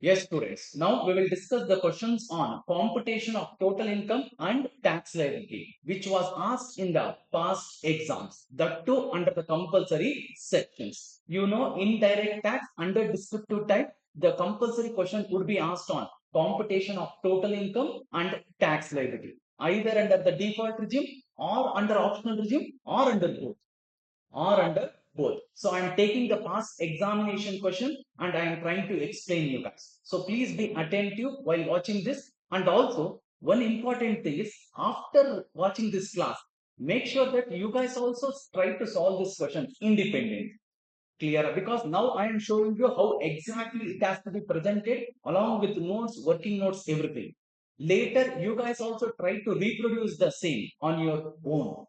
Yes, students. Now we will discuss the questions on computation of total income and tax liability, which was asked in the past exams. That too under the compulsory sections. You know, indirect tax under descriptive type, the compulsory question would be asked on computation of total income and tax liability, either under the default regime or under optional regime or under both or under both. So I am taking the past examination question and I am trying to explain you guys. So please be attentive while watching this. And also one important thing is after watching this class, make sure that you guys also try to solve this question independently. Clear? Because now I am showing you how exactly it has to be presented along with notes, working notes, everything. Later, you guys also try to reproduce the same on your own.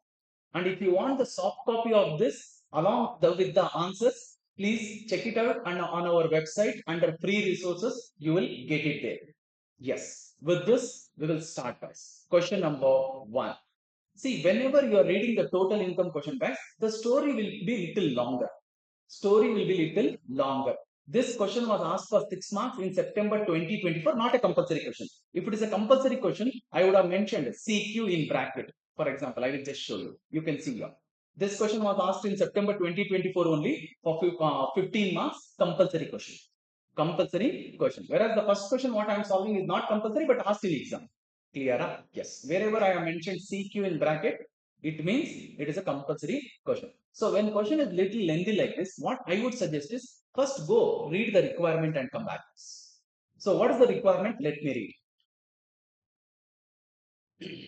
And if you want the soft copy of this with the answers, please check it out on our website under free resources. You will get it there. Yes. With this, we will start, guys. Question number one. See, whenever you are reading the total income question, guys, the story will be little longer. Story will be little longer. This question was asked for 6 marks in September 2024, not a compulsory question. If it is a compulsory question, I would have mentioned CQ in bracket. For example, I will just show you. You can see here. This question was asked in September 2024 only for 15 marks, compulsory question. Compulsory question. Whereas the first question, what I am solving is not compulsory but asked in exam. Clear? Yes. Wherever I have mentioned CQ in bracket, it means it is a compulsory question. So when question is little lengthy like this, what I would suggest is first go read the requirement and come back. So what is the requirement? Let me read.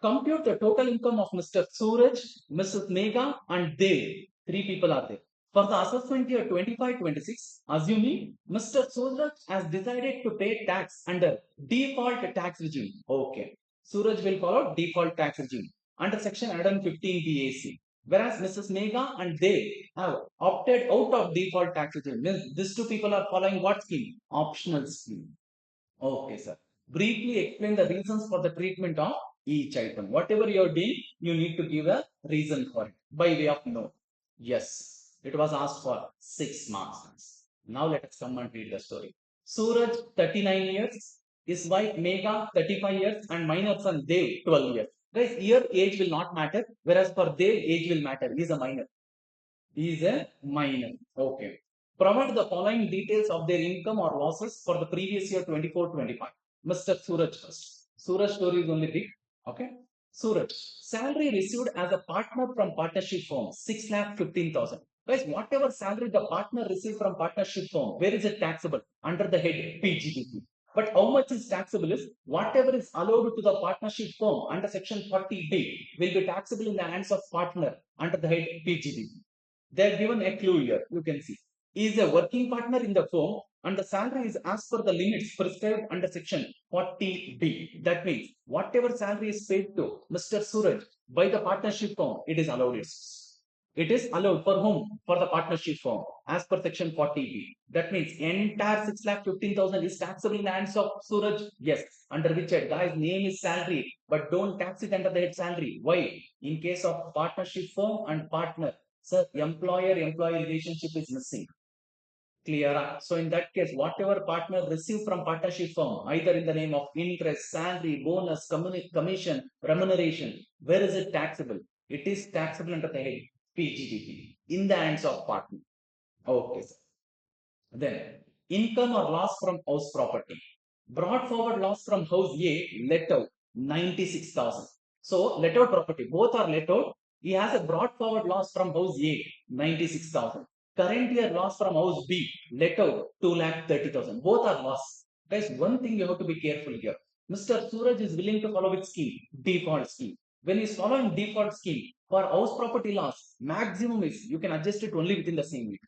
Compute the total income of Mr. Suraj, Mrs. Megha, and Dev. Three people are there. For the assessment year 25-26, assuming Mr. Suraj has decided to pay tax under default tax regime. Okay. Suraj will follow default tax regime under section 115 BAC. Whereas Mrs. Megha and Dev have opted out of default tax regime. These two people are following what scheme? Optional scheme. Okay, sir. Briefly explain the reasons for the treatment of each item. Whatever you're doing, you need to give a reason for it by way of note. Yes, it was asked for 6 marks. Now let us come and read the story. Suraj, 39 years, his wife Megha, 35 years, and minor son Dev, 12 years. Guys, here age will not matter, whereas for Dev, age will matter. He is a minor. He is a minor. Okay. Provide the following details of their income or losses for the previous year 24-25. Mr. Suraj first. Suraj story is only big. Okay. Suraj. Salary received as a partner from partnership firm 6,15,000. Guys, whatever salary the partner received from partnership firm, where is it taxable? Under the head PGBP. But how much is taxable is whatever is allowed to the partnership firm under section 40B will be taxable in the hands of partner under the head PGBP. They are given a clue here. You can see. He is a working partner in the firm and the salary is as per the limits prescribed under section 40B. That means whatever salary is paid to Mr. Suraj by the partnership firm, it is allowed. It is allowed for whom? For the partnership firm as per section 40B. That means entire 6,15,000 is taxable in the hands of Suraj. Yes. Under which head? Guy's name is salary, but don't tax it under the head salary. Why? In case of partnership firm and partner, sir, employer-employee relationship is missing. Clear? So in that case, whatever partner receive from partnership firm, either in the name of interest, salary, bonus, commission, remuneration, where is it taxable? It is taxable under the head PGDP in the hands of partner. Okay, sir. Then income or loss from house property. Brought forward loss from house A, let out 96,000. So let out property, both are let out. He has a brought forward loss from house A, 96,000. Current year loss from house B, let out 2,30,000. Both are loss. Guys, one thing you have to be careful here. Mr. Suraj is willing to follow which scheme? Default scheme. When he's following default scheme, for house property loss, maximum is you can adjust it only within the same week.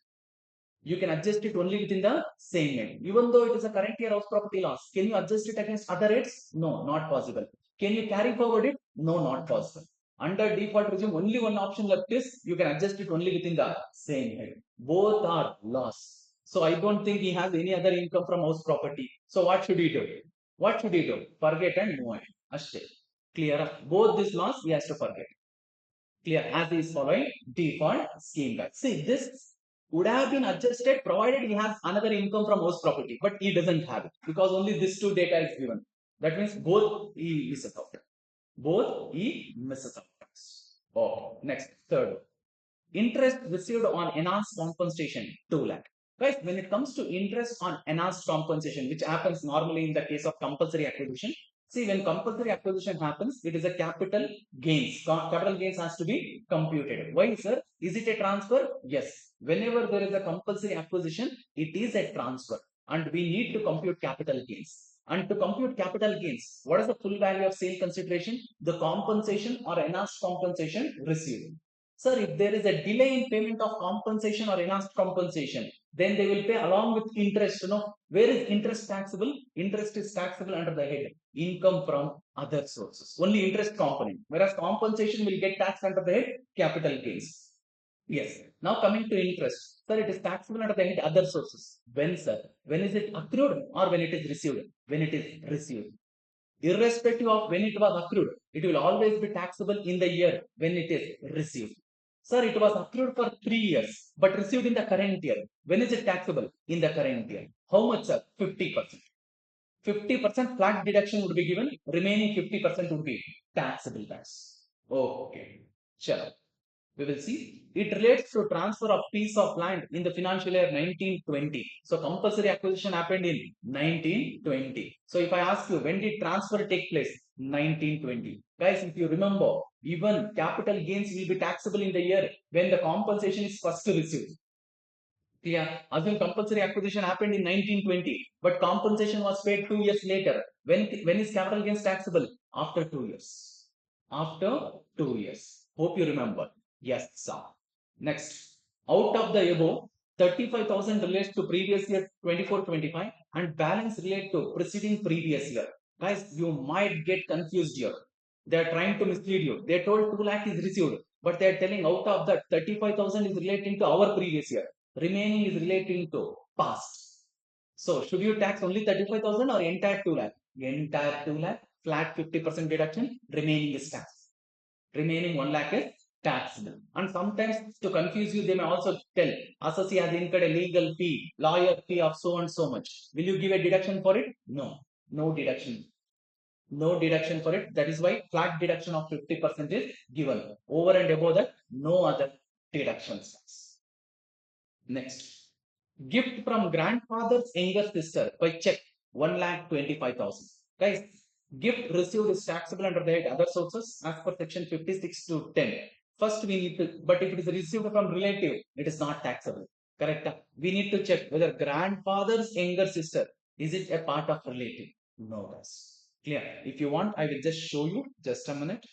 You can adjust it only within the same name. Even though it is a current year house property loss, can you adjust it against other rates? No, not possible. Can you carry forward it? No, not possible. Under default regime, only one option left is you can adjust it only within the same head. Both are loss. So I don't think he has any other income from house property. So what should he do? What should he do? Forget and move on. Ashte. Clear? Both this loss he has to forget. Clear? As he is following default scheme guide. See this would have been adjusted provided he has another income from house property, but he doesn't have it because only this two data is given. That means both he misses out. Both he misses out. Okay, next, third. Interest received on enhanced compensation, 2 lakh. Guys, when it comes to interest on enhanced compensation, which happens normally in the case of compulsory acquisition, see, when compulsory acquisition happens, it is a capital gains. Capital gains has to be computed. Why, sir? Is it a transfer? Yes. Whenever there is a compulsory acquisition, it is a transfer, and we need to compute capital gains. And to compute capital gains, what is the full value of sale consideration? The compensation or enhanced compensation received. Sir, if there is a delay in payment of compensation or enhanced compensation, then they will pay along with interest. Where is interest taxable? Interest is taxable under the head income from other sources. Only interest component. Whereas compensation will get taxed under the head capital gains. Yes. Now coming to interest. Sir, it is taxable under the head other sources. When, sir? When is it accrued or when it is received? When it is received. Irrespective of when it was accrued, it will always be taxable in the year when it is received. Sir, it was accrued for 3 years, but received in the current year. When is it taxable? In the current year. How much, sir? 50%. 50% flat deduction would be given, remaining 50% would be taxable tax. Okay. Sure. We will see. It relates to transfer of piece of land in the financial year 1920. So compulsory acquisition happened in 1920. So if I ask you, when did transfer take place? 1920. Guys, if you remember, even capital gains will be taxable in the year when the compensation is first received. Yeah, assume compulsory acquisition happened in 1920, but compensation was paid 2 years later. When is capital gains taxable? After 2 years. After 2 years. Hope you remember. Yes, sir. Next, out of the above, 35,000 relates to previous year 24-25 and balance relate to preceding previous year. Guys, you might get confused here. They are trying to mislead you. They told 2 lakh is received, but they are telling out of that 35,000 is relating to our previous year. Remaining is relating to past. So should you tax only 35,000 or entire 2 lakh? Entire 2 lakh, flat 50% deduction, remaining is tax. Remaining 1 lakh is taxable. And sometimes to confuse you, they may also tell, assessee has incurred a legal fee, lawyer fee of so and so much. Will you give a deduction for it? No, no deduction. No deduction for it. That is why flat deduction of 50% is given. Over and above that, no other deductions. Next, gift from grandfather's younger sister by check 1,25,000. Guys, gift received is taxable under the head other sources as per section 56 to 10. First, we need to, but if it is received from relative, it is not taxable. Correct? We need to check whether grandfather's younger sister is it a part of relative. No, guys. Clear. If you want, I will just show you. Just a minute.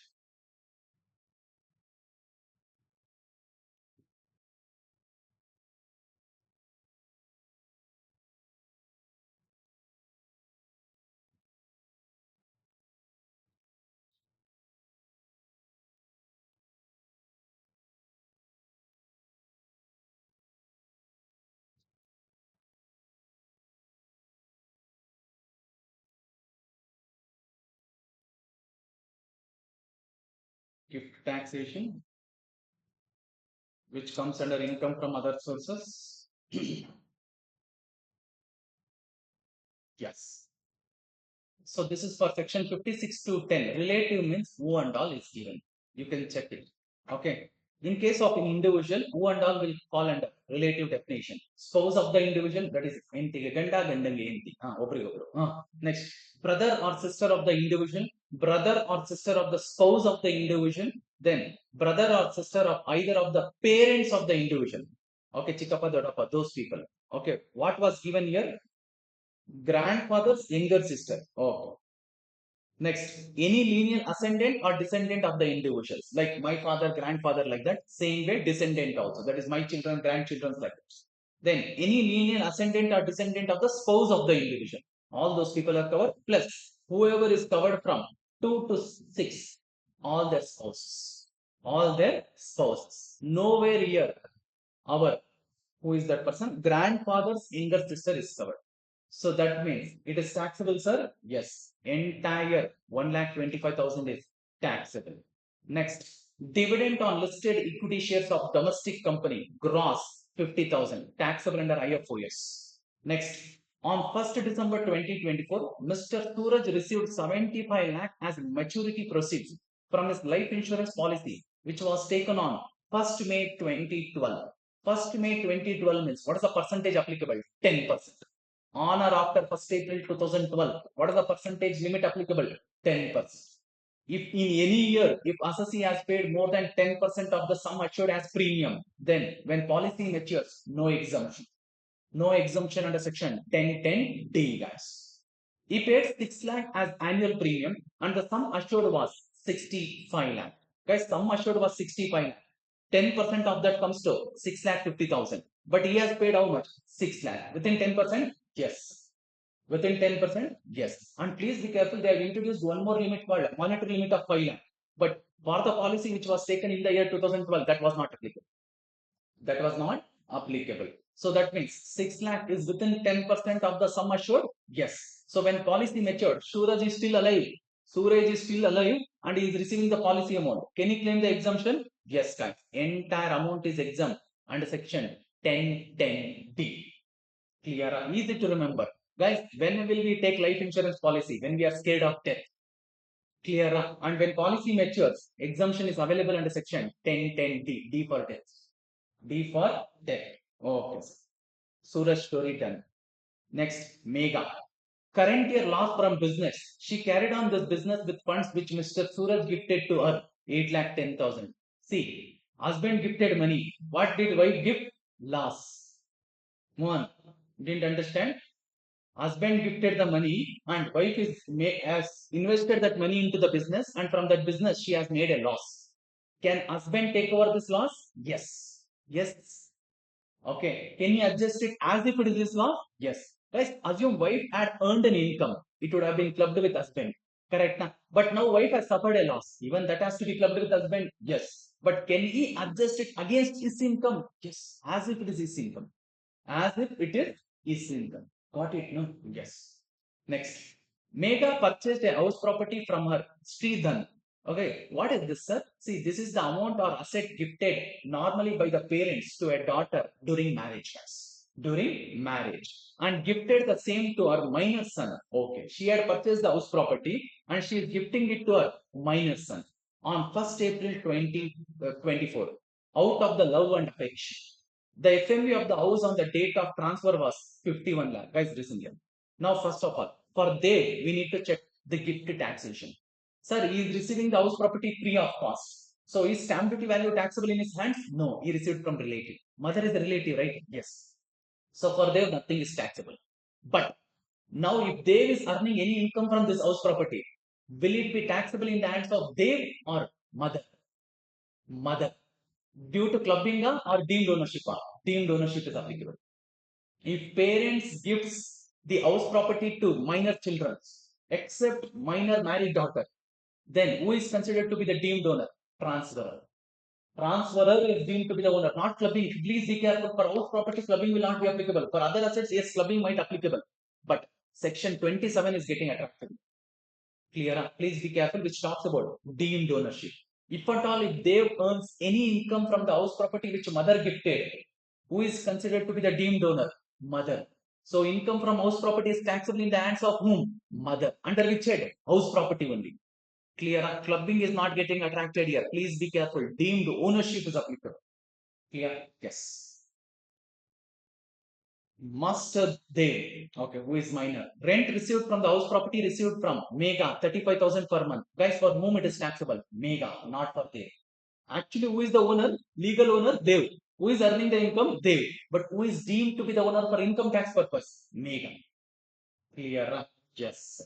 Gift taxation, which comes under income from other sources. Yes. So this is for section 56 to 10. Relative means who and all is given. You can check it. Okay. In case of an individual, who and all will fall under relative definition. Spouse of the individual, that is enti, ganda, gandangi, enti. Next, brother or sister of the individual, brother or sister of the spouse of the individual, then brother or sister of either of the parents of the individual. Okay, chikappa, dodappa, those people. Okay, what was given here? Grandfather's younger sister. Okay. Next, any lineal ascendant or descendant of the individuals, like my father, grandfather, like that. Same way, descendant also. That is my children, grandchildren, like that. Then, any lineal ascendant or descendant of the spouse of the individual. All those people are covered. Plus, whoever is covered from 2 to 6, all their spouses. All their spouses. Nowhere here, our, who is that person? Grandfather's younger sister is covered. So that means it is taxable, sir? Yes. Entire 1,25,000 is taxable. Next, dividend on listed equity shares of domestic company, gross 50,000 taxable under IFOS. Next, on 1st December 2024, Mr. Suraj received 75 lakh as maturity proceeds from his life insurance policy, which was taken on 1st May 2012. 1st May 2012 means what is the percentage applicable? 10%. On or after 1st April 2012, what is the percentage limit applicable? 10%. If in any year, if assessee has paid more than 10% of the sum assured as premium, then when policy matures, no exemption. No exemption under section 1010D, guys. He paid 6 lakh as annual premium and the sum assured was 65 lakh. Guys, sum assured was 65 lakh. 10% of that comes to 6 lakh 50,000. But he has paid how much? 6 lakh. Within 10%? Yes. Within 10%? Yes. And please be careful, they have introduced one more limit called monetary limit of 5 lakh. But for the policy which was taken in the year 2012, that was not applicable. That was not applicable. So that means 6 lakh is within 10% of the sum assured? Yes. So when policy matured, Suraj is still alive. Suraj is still alive and he is receiving the policy amount. Can he claim the exemption? Yes, guys. Entire amount is exempt under section 1010D. Clear? Easy to remember. Guys, when will we take life insurance policy? When we are scared of death. Clear? And when policy matures, exemption is available under section 1010D. D for death. D for death. Okay. Suraj story done. Next, Mega. Current year loss from business. She carried on this business with funds which Mr. Suraj gifted to her. 8,10,000. See, husband gifted money. What did wife gift? Loss. One. Didn't understand? Husband gifted the money and wife has invested that money into the business and from that business she has made a loss. Can husband take over this loss? Yes. Yes. Okay. Can he adjust it as if it is his loss? Yes. Guys, assume wife had earned an income. It would have been clubbed with husband. Correct. But now wife has suffered a loss. Even that has to be clubbed with husband. Yes. But can he adjust it against his income? Yes. As if it is his income. As if it is his income. Got it? No? Yes. Next. Mega purchased a house property from her Sridhan. Okay, what is this, sir? See, this is the amount or asset gifted normally by the parents to a daughter during marriage. During marriage. And gifted the same to her minor son. Okay, she had purchased the house property and she is gifting it to her minor son on 1st April 2024 out of the love and affection. The FMV of the house on the date of transfer was 51 lakh. Guys, listen here. Now, first of all, for they, we need to check the gift taxation. Sir, he is receiving the house property free of cost. So, is stamp duty value taxable in his hands? No, he received from relative. Mother is a relative, right? Yes. So, for Dev, nothing is taxable. But now, if Dev is earning any income from this house property, will it be taxable in the hands of Dev or mother? Mother. Due to clubbing or deemed ownership? Deemed ownership is applicable. If parents gives the house property to minor children, except minor married daughter, then who is considered to be the deemed owner? Transferor. Transferor is deemed to be the owner, not clubbing. Please be careful. For house property, clubbing will not be applicable. For other assets, yes, clubbing might applicable. But section 27 is getting attractive. Clear? Please be careful, which talks about deemed ownership. If at all, if Dev earns any income from the house property which mother gifted, who is considered to be the deemed owner? Mother. So income from house property is taxable in the hands of whom? Mother. Under which head? House property only. Clear? Clubbing is not getting attracted here. Please be careful. Deemed ownership is applicable. Clear? Yes. Must they, okay, who is minor? Rent received from the house property received from Mega, 35,000 per month. Guys, for whom it is taxable? Mega, not for they. Actually, who is the owner? Legal owner? Dev. Who is earning the income? Dev. But who is deemed to be the owner for income tax purpose? Mega. Clear? Yes.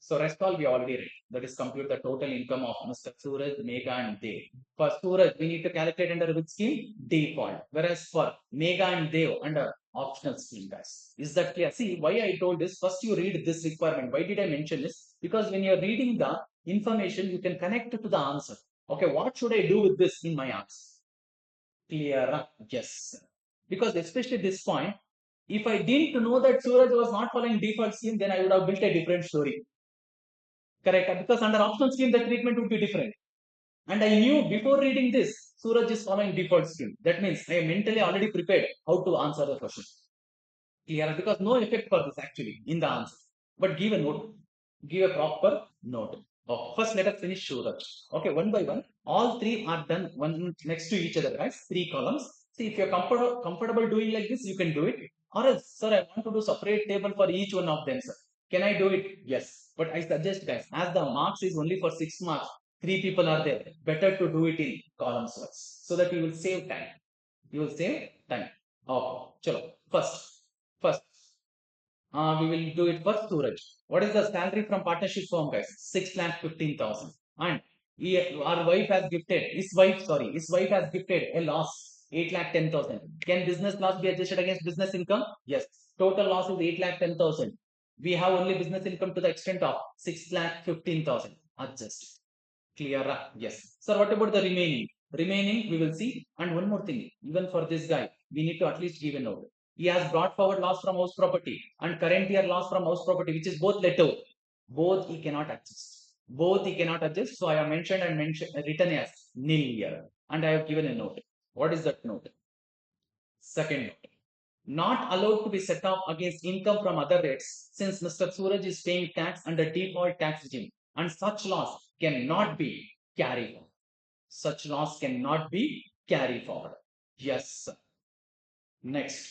So rest all we already read. That is compute the total income of Mr. Suraj, Mega and Dev. For Suraj, we need to calculate under which scheme? Default. Whereas for Mega and Dev under optional scheme, guys. Is that clear? See, why I told this, first you read this requirement. Why did I mention this? Because when you're reading the information, you can connect it to the answer. Okay, what should I do with this in my answer? Clear? Yes. Because especially this point, if I didn't know that Suraj was not following default scheme, then I would have built a different story. Correct. Because under optional scheme, the treatment would be different. And I knew before reading this, Suraj is following default scheme. That means I am mentally already prepared how to answer the question. Clear? Because no effect for this actually in the answer. But give a note. Give a proper note. Okay. First, let us finish Suraj. Okay, one by one. All three are done one next to each other, guys. Three columns. See, if you're comfortable doing like this, you can do it. Or else, sir, I want to do separate table for each one of them, sir. Can I do it? Yes. But I suggest, guys, as the marks is only for 6 marks, three people are there. Better to do it in columns first, so that you will save time. You will save time. Oh, chalo. First, we will do it for Suraj. What is the salary from partnership firm, guys? 6,15,000. And our wife has gifted, his wife has gifted a loss, 8,10,000. Can business loss be adjusted against business income? Yes. Total loss is 8,10,000. We have only business income to the extent of 6,15,000. Adjust. Clear? Yes. Sir, what about the remaining? Remaining, we will see. And one more thing, even for this guy, we need to at least give a note. He has brought forward loss from house property and current year loss from house property, which is both letter. Both he cannot adjust. Both he cannot adjust. So I have mentioned and written as nil here. And I have given a note. What is that note? Second note. Not allowed to be set off against income from other rates since Mr. Suraj is paying tax under default tax regime and such loss cannot be carried forward. Such loss cannot be carried forward. Yes, sir. Next.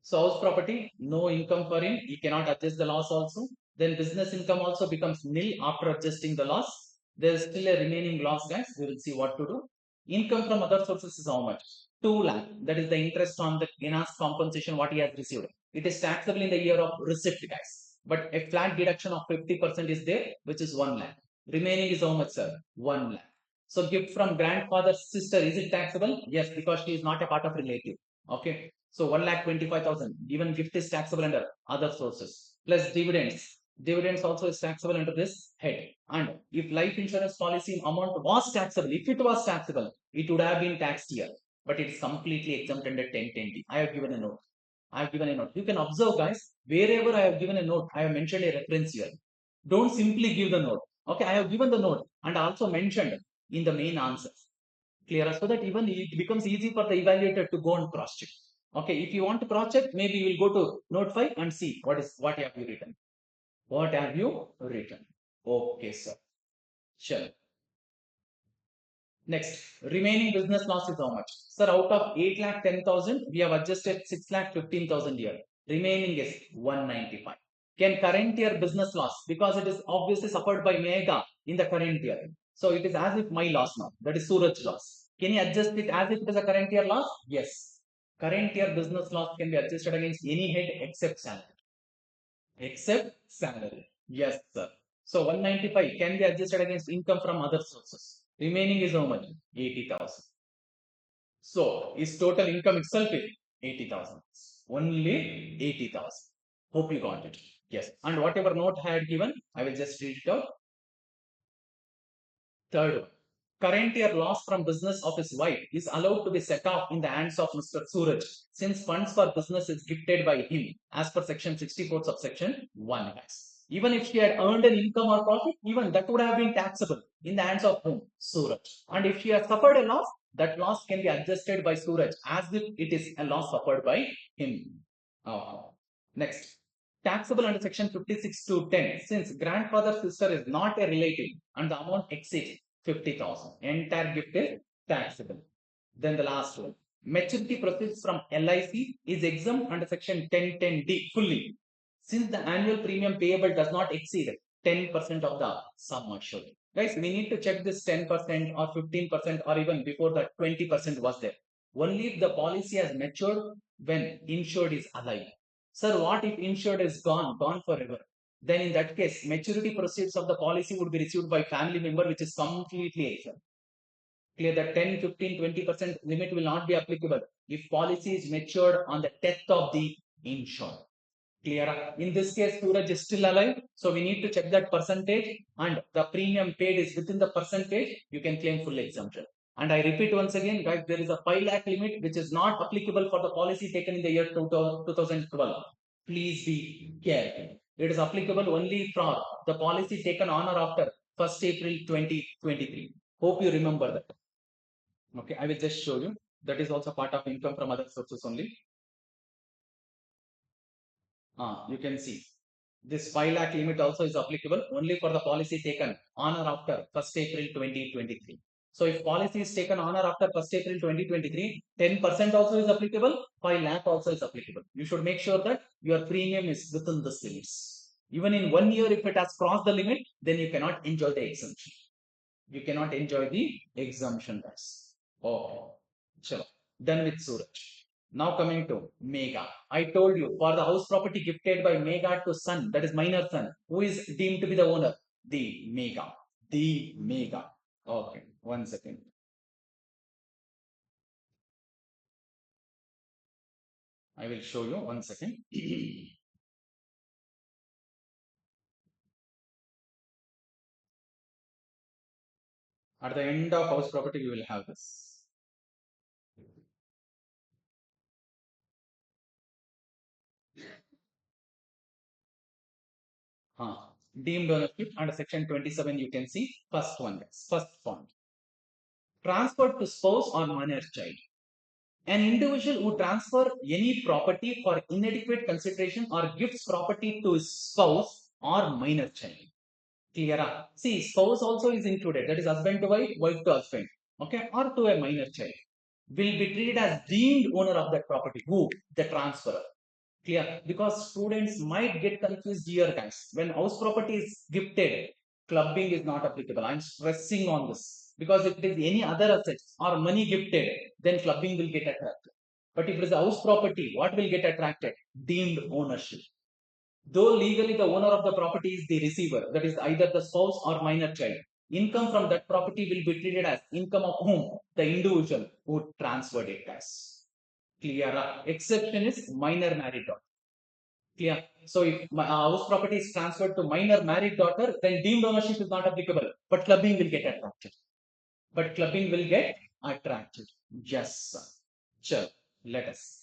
So house property, no income for him. He cannot adjust the loss also. Then business income also becomes nil after adjusting the loss. There is still a remaining loss, guys. We will see what to do. Income from other sources is how much? 2 lakh. That is the interest on the enhanced compensation what he has received. It is taxable in the year of receipt, guys. But a flat deduction of 50% is there, which is 1 lakh. Remaining is how much, sir? 1 lakh. So gift from grandfather's sister, is it taxable? Yes, because she is not a part of relative. Okay. So 1,25,000. Even gift is taxable under other sources. Plus dividends. Dividends also is taxable under this head. And if life insurance policy amount was taxable, if it was taxable, it would have been taxed here. But it is completely exempt under 1010D. I have given a note. I have given a note. You can observe, guys, wherever I have given a note, I have mentioned a reference here. Don't simply give the note. Okay, I have given the note and also mentioned in the main answer. Clear? So that even it becomes easy for the evaluator to go and cross check. Okay, if you want to cross check, maybe you will go to note 5 and see what have you written. What have you written? Okay, sir. Sure. Next, remaining business loss is how much? Sir, out of 8,10,000, we have adjusted 6,15,000 here. Remaining is 195. Can current year business loss, because it is obviously suffered by Mega in the current year. So it is as if my loss now. That is Suraj loss. Can you adjust it as if it is a current year loss? Yes. Current year business loss can be adjusted against any head except salary. Except salary. Yes, sir. So 195 can be adjusted against income from other sources. Remaining is how much? 80,000. So his total income itself is 80,000. Only 80,000. Hope you got it. Yes. And whatever note I had given, I will just read it out. Third one. Current year loss from business of his wife is allowed to be set off in the hands of Mr. Suraj since funds for business is gifted by him as per section 64 subsection 1. Even if she had earned an income or profit, even that would have been taxable in the hands of whom? Suraj. And if she has suffered a loss, that loss can be adjusted by Suraj as if it is a loss suffered by him. Next. Taxable under section 56 to 10 since grandfather's sister is not a relative and the amount exceeds 50,000. Entire gift is taxable. Then the last one. Maturity proceeds from LIC is exempt under section 1010D fully since the annual premium payable does not exceed 10% of the sum assured. Guys, we need to check this 10% or 15% or even before that 20% was there. Only if the policy has matured when insured is alive. Sir, what if insured is gone forever? Then in that case, maturity proceeds of the policy would be received by family member, which is completely exempt. Clear that 10, 15, 20% limit will not be applicable if policy is matured on the death of the insured. Clear? In this case, Suraj is still alive. So we need to check that percentage and the premium paid is within the percentage, you can claim full exemption. And I repeat once again, guys, there is a 5 lakh limit which is not applicable for the policy taken in the year 2012. Please be careful. It is applicable only for the policy taken on or after 1st April 2023. Hope you remember that. Okay, I will just show you. That is also part of income from other sources only. You can see this 5 lakh limit also is applicable only for the policy taken on or after 1st April 2023. So if policy is taken on or after 1st April 2023, 10% also is applicable, 5 lakh also is applicable. You should make sure that your premium is within the limits. Even in 1 year, if it has crossed the limit, then you cannot enjoy the exemption. You cannot enjoy the exemption tax. Okay. Chalo. Done with Suraj. Now coming to Mega. I told you for the house property gifted by Mega to son, that is minor son, who is deemed to be the owner? The Mega. The Mega. Okay, 1 second. I will show you 1 second. At the end of house property, we will have this. Deemed ownership under section 27, you can see first one, first point. Transferred to spouse or minor child. An individual who transfer any property for inadequate consideration or gives property to his spouse or minor child. Clear? See, spouse also is included. That is husband to wife, wife to husband. Okay, or to a minor child. Will be treated as deemed owner of that property. Who? The transferor. Clear? Because students might get confused here, guys. When house property is gifted, clubbing is not applicable. I'm stressing on this. Because if it is any other assets or money gifted, then clubbing will get attracted. But if it is a house property, what will get attracted? Deemed ownership. Though legally the owner of the property is the receiver, that is either the spouse or minor child, income from that property will be treated as income of whom? The individual who transferred it as. Clear? Exception is minor married daughter. Clear? So if house property is transferred to minor married daughter, then deemed ownership is not applicable, but clubbing will get attracted. But clubbing will get attracted. Yes, sir. Sure. Let us.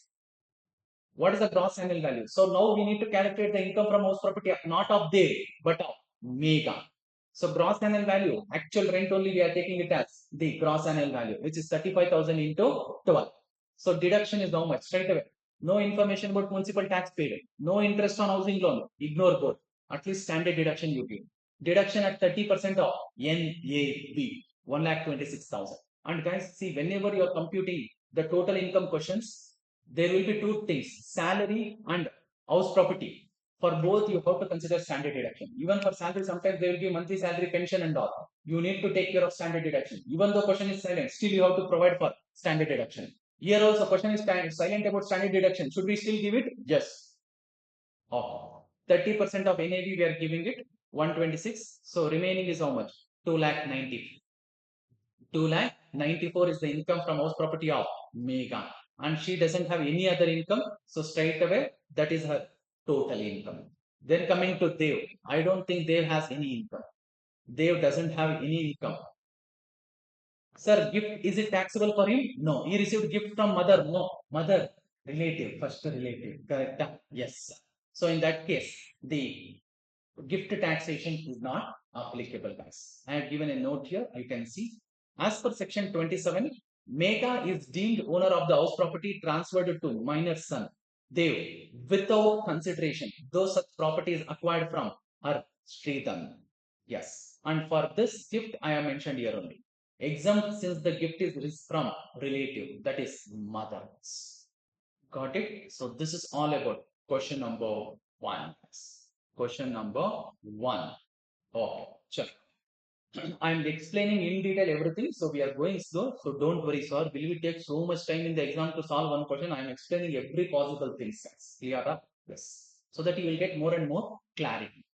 What is the gross annual value? So now we need to calculate the income from house property, not of day, but of Mega. So gross annual value, actual rent only we are taking it as the gross annual value, which is 35,000 into 12. So deduction is how much? Straight away. No information about municipal tax paid. No interest on housing loan. Ignore both. At least standard deduction you give. Deduction at 30% of NAV, 1,26,000. And guys, see, whenever you are computing the total income questions, there will be two things, salary and house property. For both, you have to consider standard deduction. Even for salary, sometimes there will be monthly salary, pension and all. You need to take care of standard deduction. Even though question is silent, still you have to provide for standard deduction. Here also question is silent about standard deduction. Should we still give it? Yes. Oh, 30% of NAV we are giving it 126. So remaining is how much? 2,90,000. 2,94,000 is the income from house property of Mega, and she doesn't have any other income, so straight away that is her total income. Then coming to Dev, I don't think Dev has any income. Dev doesn't have any income. Sir, gift, is it taxable for him? No. He received gift from mother? No. Mother, relative, first relative, correct? Yes. So in that case, the gift taxation is not applicable, guys. I have given a note here. You can see, as per section 27, Mega is deemed owner of the house property transferred to minor son Dev without consideration, though such property is acquired from her Sridhan. Yes, and for this gift I have mentioned here only. Exempt since the gift is from relative, that is mother. Got it? So this is all about question number 1. Question number 1. Okay, sure. I'm explaining in detail everything, so we are going slow. So don't worry, sir. Will we take so much time in the exam to solve one question? I'm explaining every possible thing, guys. Clear? Yes. So that you will get more and more clarity.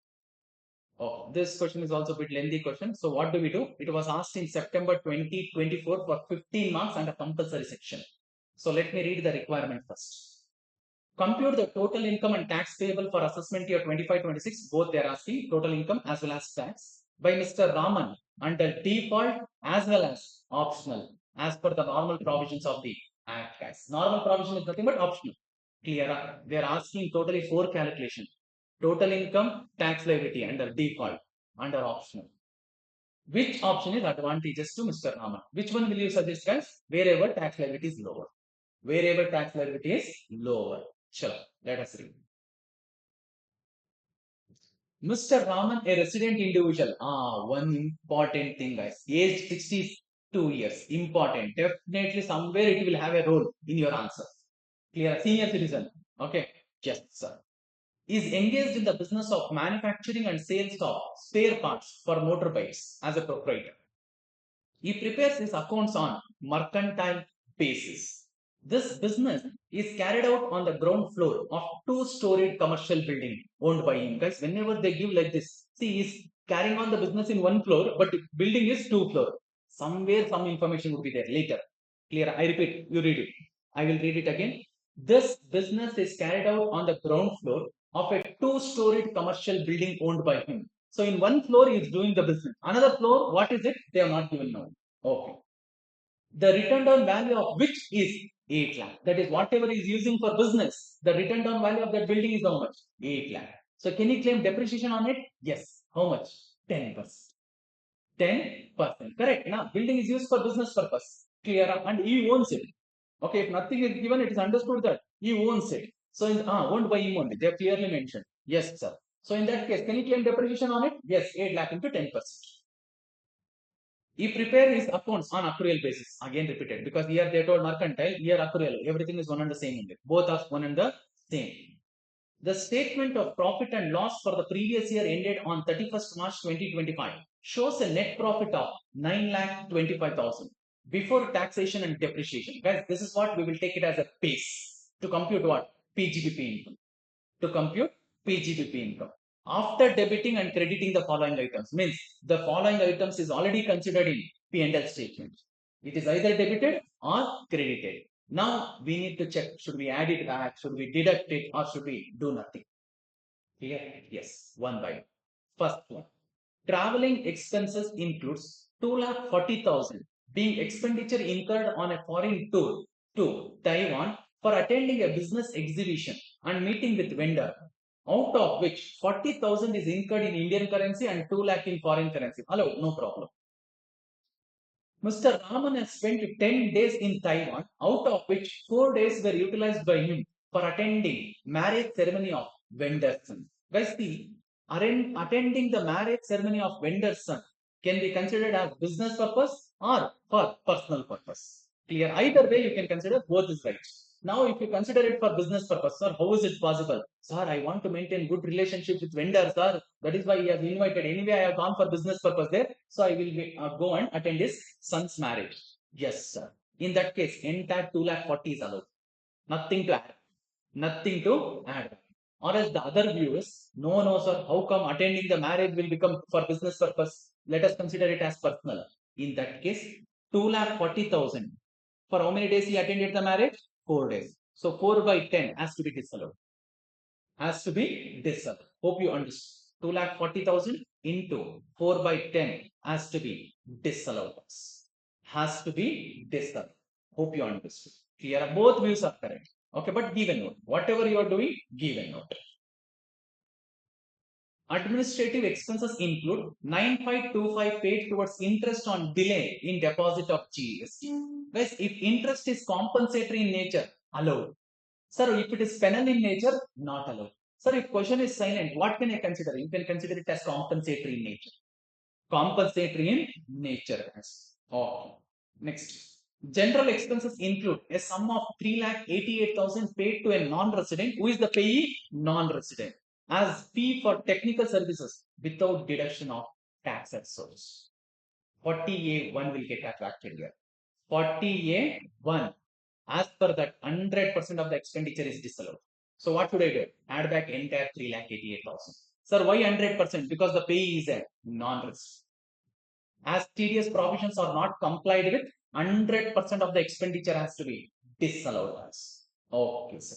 Oh, this question is also a bit lengthy question. So what do we do? It was asked in September 2024 for 15 marks and a compulsory section. So let me read the requirement first. Compute the total income and tax payable for assessment year 25-26. Both they are asking total income as well as tax by Mr. Raman under default as well as optional as per the normal provisions of the Act, guys. Normal provision is nothing but optional. Clear? They are asking totally 4 calculations. Total income, tax liability under default, under optional. Which option is advantageous to Mr. Raman? Which one will you suggest, guys? Wherever tax liability is lower. Wherever tax liability is lower. Sure. Let us read. Mr. Raman, a resident individual. One important thing, guys. Age 62 years. Important. Definitely somewhere it will have a role in your answer. Clear? Senior citizen. Okay. Yes, sir. Is engaged in the business of manufacturing and sales of spare parts for motorbikes as a proprietor. He prepares his accounts on mercantile basis. This business is carried out on the ground floor of two-storied commercial building owned by him. Guys, whenever they give like this, see, he's carrying on the business in one floor, but building is two floor. Somewhere some information would be there later. Clear? I repeat, you read it. I will read it again. This business is carried out on the ground floor of a two-storied commercial building owned by him. So in one floor he is doing the business. Another floor, what is it? They have not given now. Okay. The return down value of which is 8 lakh. That is whatever he is using for business. The return down value of that building is how much? 8 lakh. So can he claim depreciation on it? Yes. How much? 10%. 10%. Correct. Now building is used for business purpose. Clear? And he owns it. Okay. If nothing is given, it is understood that he owns it. So owned by him only. They have clearly mentioned. Yes, sir. So in that case, can he claim depreciation on it? Yes. 8 lakh into 10%. He prepare his accounts on accrual basis. Again repeated because here they told mercantile, here accrual. Everything is one and the same only. Both are one and the same. The statement of profit and loss for the previous year ended on 31st March 2025 shows a net profit of 9,25,000 before taxation and depreciation. Guys, this is what we will take it as a base to compute what? PGBP income. To compute PGBP income. After debiting and crediting the following items, means the following items is already considered in P&L statement. It is either debited or credited. Now we need to check, should we add it back, should we deduct it, or should we do nothing? Here, yes, one by one. First one. Traveling expenses includes 2,40,000 being expenditure incurred on a foreign tour to Taiwan for attending a business exhibition and meeting with vendor, out of which 40,000 is incurred in Indian currency and 2 lakh in foreign currency. Hello, no problem. Mr. Raman has spent 10 days in Taiwan, out of which 4 days were utilized by him for attending marriage ceremony of vendor's son. Guys, see, attending the marriage ceremony of vendor's son can be considered as business purpose or for personal purpose. Clear? Either way, you can consider both is right. Now, if you consider it for business purpose, sir, how is it possible? Sir, I want to maintain good relationship with vendors, sir. That is why he has invited. Anyway, I have gone for business purpose there. So I will go and attend his son's marriage. Yes, sir. In that case, entire 2,40,000 is allowed. Nothing to add. Nothing to add. Or else the other view is, no, sir. How come attending the marriage will become for business purpose? Let us consider it as personal. In that case, 2,40,000. For how many days he attended the marriage? 4 days. So 4 by 10 has to be disallowed. Has to be disallowed. Hope you understand. 2,40,000 into 4 by 10 has to be disallowed. Has to be disallowed. Hope you understood. Clear? Both views are correct. Okay, but give a note. Whatever you are doing, give a note. Administrative expenses include 9,525 paid towards interest on delay in deposit of GST. Guys, if interest is compensatory in nature, allowed. Sir, if it is penal in nature, not allowed. Sir, if question is silent, what can I consider? You can consider it as compensatory in nature. Compensatory in nature. Okay. Next. General expenses include a sum of 3,88,000 paid to a non-resident. Who is the payee? Non-resident. As fee for technical services without deduction of tax at source. 40A1 will get attracted here. 40A1. As per that, 100% of the expenditure is disallowed. So what should I do? Add back entire 3,88,000. Sir, why 100%? Because the payee is a non-resident. As TDS provisions are not complied with, 100% of the expenditure has to be disallowed. Okay, sir.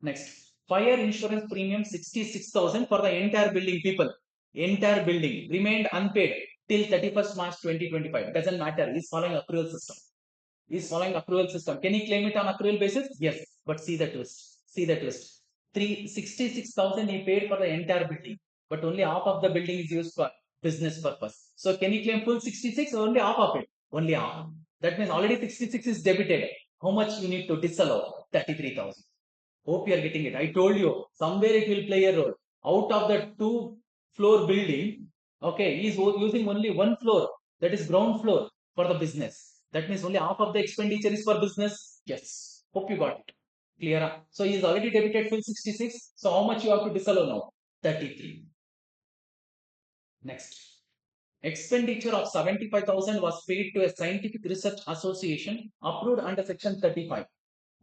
Next, fire insurance premium 66,000 for the entire building people. Entire building remained unpaid till 31st March 2025. Doesn't matter. He's following accrual system. He's following accrual system. Can he claim it on accrual basis? Yes. But see the twist. See the twist. 66,000 he paid for the entire building, but only half of the building is used for business purpose. So can you claim full 66 or only half of it? Only half. That means already 66 is debited. How much you need to disallow? 33,000. Hope you are getting it. I told you somewhere it will play a role. Out of the two-floor building, okay, he is using only one floor, that is ground floor for the business. That means only half of the expenditure is for business. Yes. Hope you got it. Clear? So he is already debited full 66. So how much you have to disallow now? 33. Next. Expenditure of 75,000 was paid to a scientific research association approved under section 35.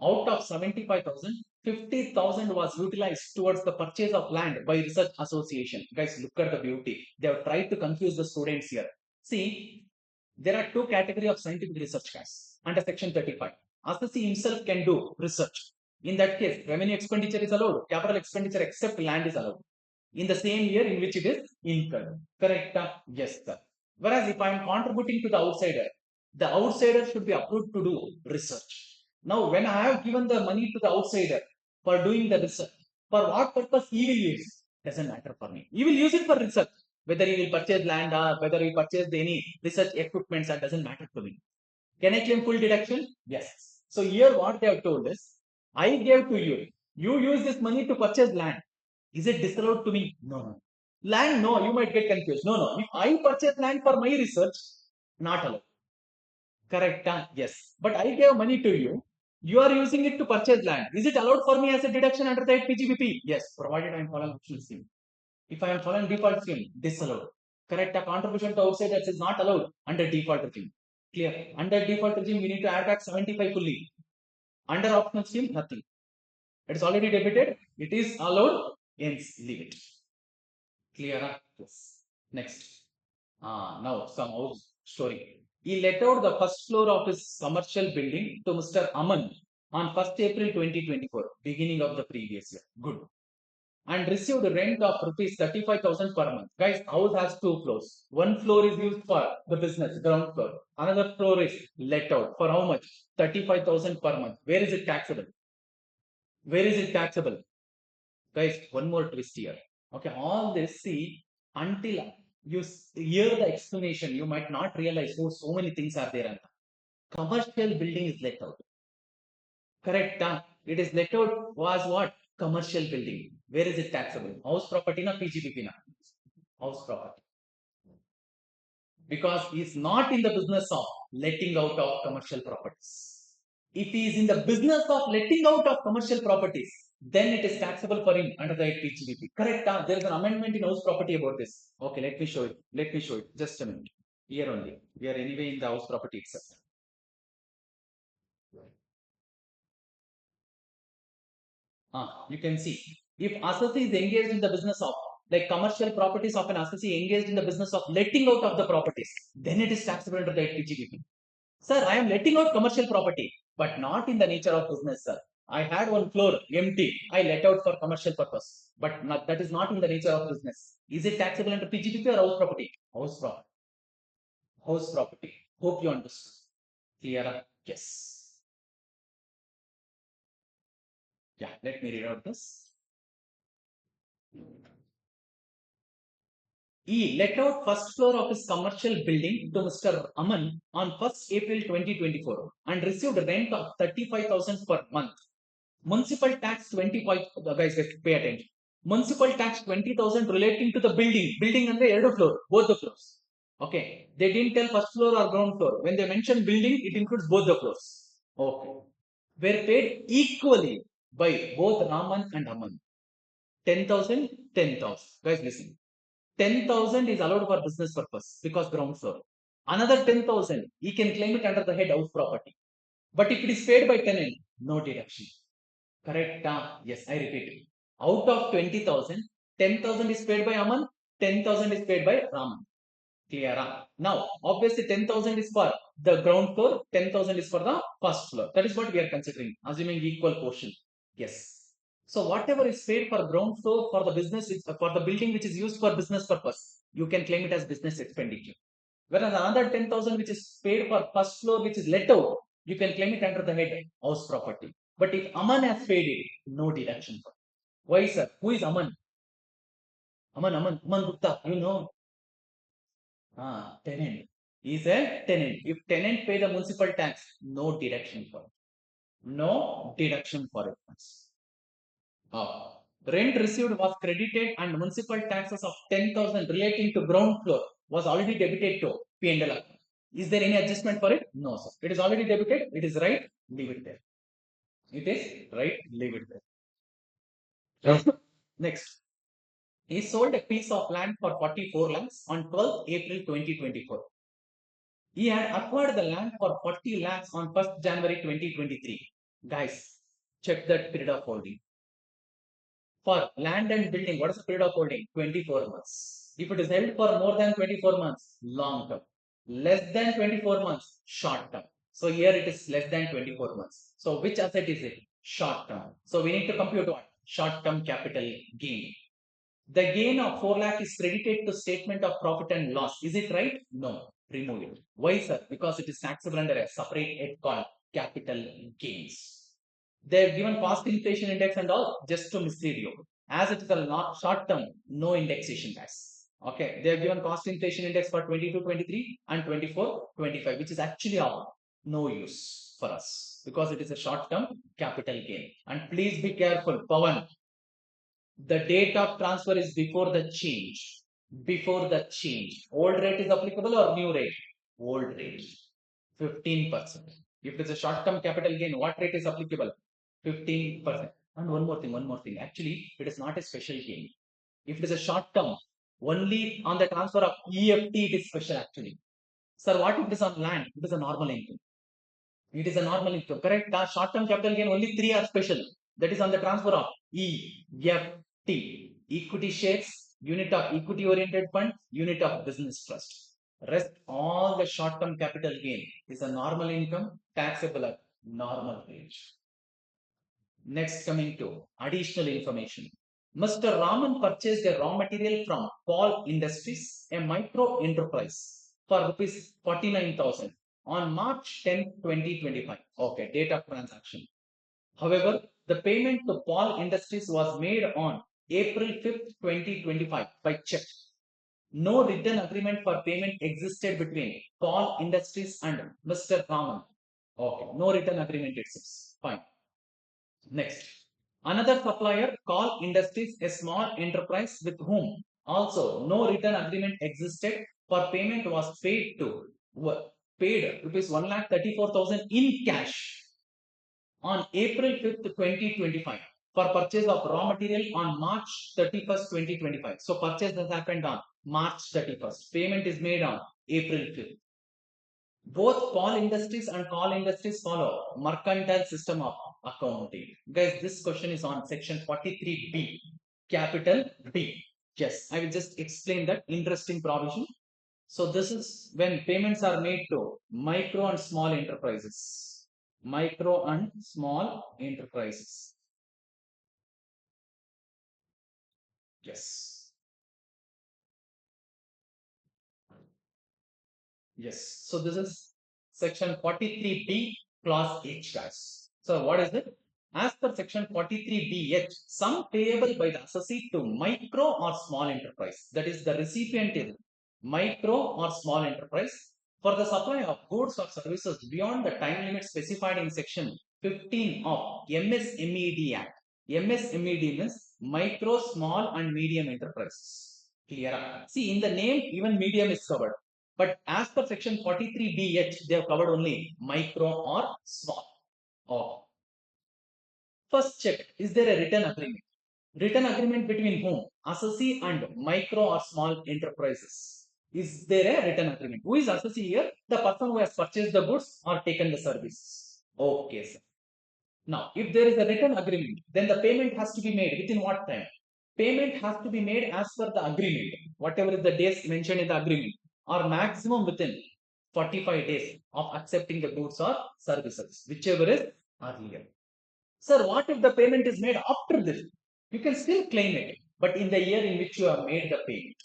Out of 75,000, 50,000 was utilized towards the purchase of land by research association. Guys, look at the beauty. They have tried to confuse the students here. See, there are two categories of scientific research, guys, under section 35. Assessee himself can do research. In that case, revenue expenditure is allowed, capital expenditure except land is allowed. In the same year in which it is incurred. Correct? Yes, sir. Whereas if I am contributing to the outsider should be approved to do research. Now, when I have given the money to the outsider for doing the research, for what purpose he will use, doesn't matter for me. He will use it for research. Whether he will purchase land or whether he purchased any research equipment, that doesn't matter to me. Can I claim full deduction? Yes. So here what they have told is, I gave to you. You use this money to purchase land. Is it disallowed to me? No, no. Land, no. You might get confused. No, no. If I purchase land for my research, not allowed. Correct? Yes. But I gave money to you. You are using it to purchase land. Is it allowed for me as a deduction under the PGBP? Yes, provided I am following optional scheme. If I am following default scheme, disallowed. Correct? A contribution to outsiders is not allowed under default regime. Clear? Under default regime, we need to add back 75 fully. Under optional scheme, nothing. It is already debited. It is allowed. Hence, leave it. Clear? Yes. Next. Now some house story. He let out the first floor of his commercial building to Mr. Aman on 1st April 2024, beginning of the previous year. Good. And received a rent of rupees 35,000 per month. Guys, house has two floors. One floor is used for the business, ground floor. Another floor is let out. For how much? 35,000 per month. Where is it taxable? Where is it taxable? Guys, one more twist here. Okay, all this, see, until you hear the explanation, you might not realize, oh, so many things are there. Commercial building is let out. Correct? It is let out was what? Commercial building. Where is it taxable? House property na PGBP na? House property. Because he is not in the business of letting out of commercial properties. If he is in the business of letting out of commercial properties, then it is taxable for him under the PGBP. Correct? There is an amendment in house property about this. Okay, let me show it. Let me show it. Just a minute. Here only. We are anyway in the house property itself. You can see. If assessee is engaged in the business of, like commercial properties of an assessee engaged in the business of letting out of the properties, then it is taxable under the PGBP. Sir, I am letting out commercial property, but not in the nature of business, sir. I had one floor empty. I let out for commercial purpose, but that is not in the nature of business. Is it taxable under PGBP or house property? House property. House property. Hope you understood. Clear? Yes. Yeah, let me read out this. He let out first floor of his commercial building to Mr. Aman on 1st April 2024 and received rent of 35,000 per month. Municipal tax 25, guys, pay attention. Municipal tax 20,000 relating to the building. Building and the floor, both the floors. Okay. They didn't tell first floor or ground floor. When they mention building, it includes both the floors. Okay. Were paid equally by both Raman and Aman. 10,000, 10,000. Guys, listen. 10,000 is allowed for business purpose because ground floor. Another 10,000, he can claim it under the head house property. But if it is paid by tenant, no deduction. Correct? Yes, I repeat it. Out of 20,000, 10,000 is paid by Aman, 10,000 is paid by Raman. Clear? Now, obviously 10,000 is for the ground floor, 10,000 is for the first floor. That is what we are considering, assuming equal portion. Yes. So whatever is paid for ground floor for the business, for the building which is used for business purpose, you can claim it as business expenditure. Whereas another 10,000 which is paid for first floor which is let out, you can claim it under the head house property. But if Aman has paid it, no deduction. Why, sir? Who is Aman? Aman Gupta, you know. Tenant. Is a tenant. If tenant pay the municipal tax, no deduction for it. No deduction for it. Rent received was credited and municipal taxes of 10,000 relating to ground floor was already debited to P&L account. Is there any adjustment for it? No, sir. It is already debited. It is right. Leave it there. It is right. Leave it there. Next. He sold a piece of land for 44 lakhs on 12th April 2024. He had acquired the land for 40 lakhs on 1st January 2023. Guys, check that period of holding. For land and building, what is the period of holding? 24 months. If it is held for more than 24 months, long term. Less than 24 months, short term. So here it is less than 24 months. So which asset is it? Short term. So we need to compute what? Short term capital gain. The gain of 4 lakh is credited to statement of profit and loss. Is it right? No. Remove it. Why, sir? Because it is taxable under a separate head called capital gains. They have given cost inflation index and all just to mislead you. As it is a short term, no indexation tax. Okay, they have given cost inflation index for 22-23 and 24-25, which is actually of no use for us because it is a short term capital gain. And please be careful, Pawan. The date of transfer is before the change. Before the change. Old rate is applicable or new rate? Old rate. 15%. If it's a short-term capital gain, what rate is applicable? 15%. And one more thing. Actually, it is not a special gain. If it is a short-term, only on the transfer of EFT, it is special actually. Sir, what if it is on land? It is a normal income. It is a normal income, correct? The short-term capital gain, only three are special. That is on the transfer of EFT, equity shares, unit of equity-oriented fund, unit of business trust. Rest all the short-term capital gain is a normal income, taxable at normal range. Next, coming to additional information. Mr. Raman purchased a raw material from Paul Industries, a micro enterprise, for rupees 49,000 on March 10, 2025. Okay, date of transaction. However, the payment to Paul Industries was made on April 5th, 2025 by check. No written agreement for payment existed between Paul Industries and Mr. Raman. Okay, no written agreement exists. Fine. Next, another supplier, Call Industries, a small enterprise with whom also no written agreement existed for payment was paid rupees 1,34,000 in cash on April 5th, 2025 for purchase of raw material on March 31st, 2025. So purchase has happened on March 31st. Payment is made on April 5th. Both Paul Industries and Call Industries follow mercantile system of accounting. Guys, this question is on section 43B, capital B. Yes, I will just explain that interesting provision. So this is when payments are made to micro and small enterprises. Micro and small enterprises. Yes. Yes. So this is section 43B clause H, guys. So what is it? As per section 43BH, sum payable by the assessee to micro or small enterprise, that is the recipient is micro or small enterprise, for the supply of goods or services beyond the time limit specified in section 15 of MSMED Act. MSMED means micro, small and medium enterprises. Clear? See, in the name, even medium is covered. But as per section 43BH, they have covered only micro or small. Oh. First check, is there a written agreement? Written agreement between whom? Assessee and micro or small enterprises. Is there a written agreement? Who is assessee here? The person who has purchased the goods or taken the service. Okay, sir. Now, if there is a written agreement, then the payment has to be made within what time? Payment has to be made as per the agreement, whatever is the days mentioned in the agreement, or maximum within 45 days of accepting the goods or services, whichever is earlier. Sir, what if the payment is made after this? You can still claim it, but in the year in which you have made the payment.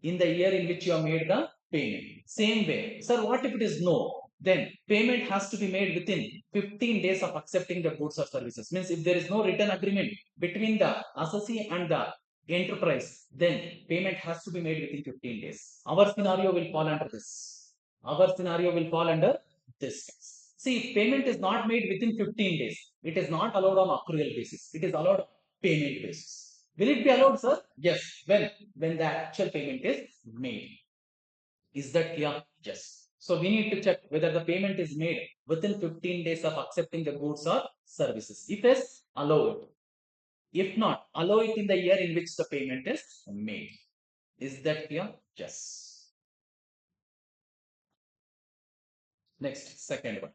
In the year in which you have made the payment. Same way. Sir, what if it is no? Then payment has to be made within 15 days of accepting the goods or services. Means if there is no written agreement between the assessee and the enterprise, then payment has to be made within 15 days. Our scenario will fall under this. Our scenario will fall under this case. See, if payment is not made within 15 days, it is not allowed on accrual basis. It is allowed on payment basis. Will it be allowed, sir? Yes. When the actual payment is made. Is that clear? Yes. So we need to check whether the payment is made within 15 days of accepting the goods or services. If yes, allow it. If not, allow it in the year in which the payment is made. Is that clear? Yes. Next, second one.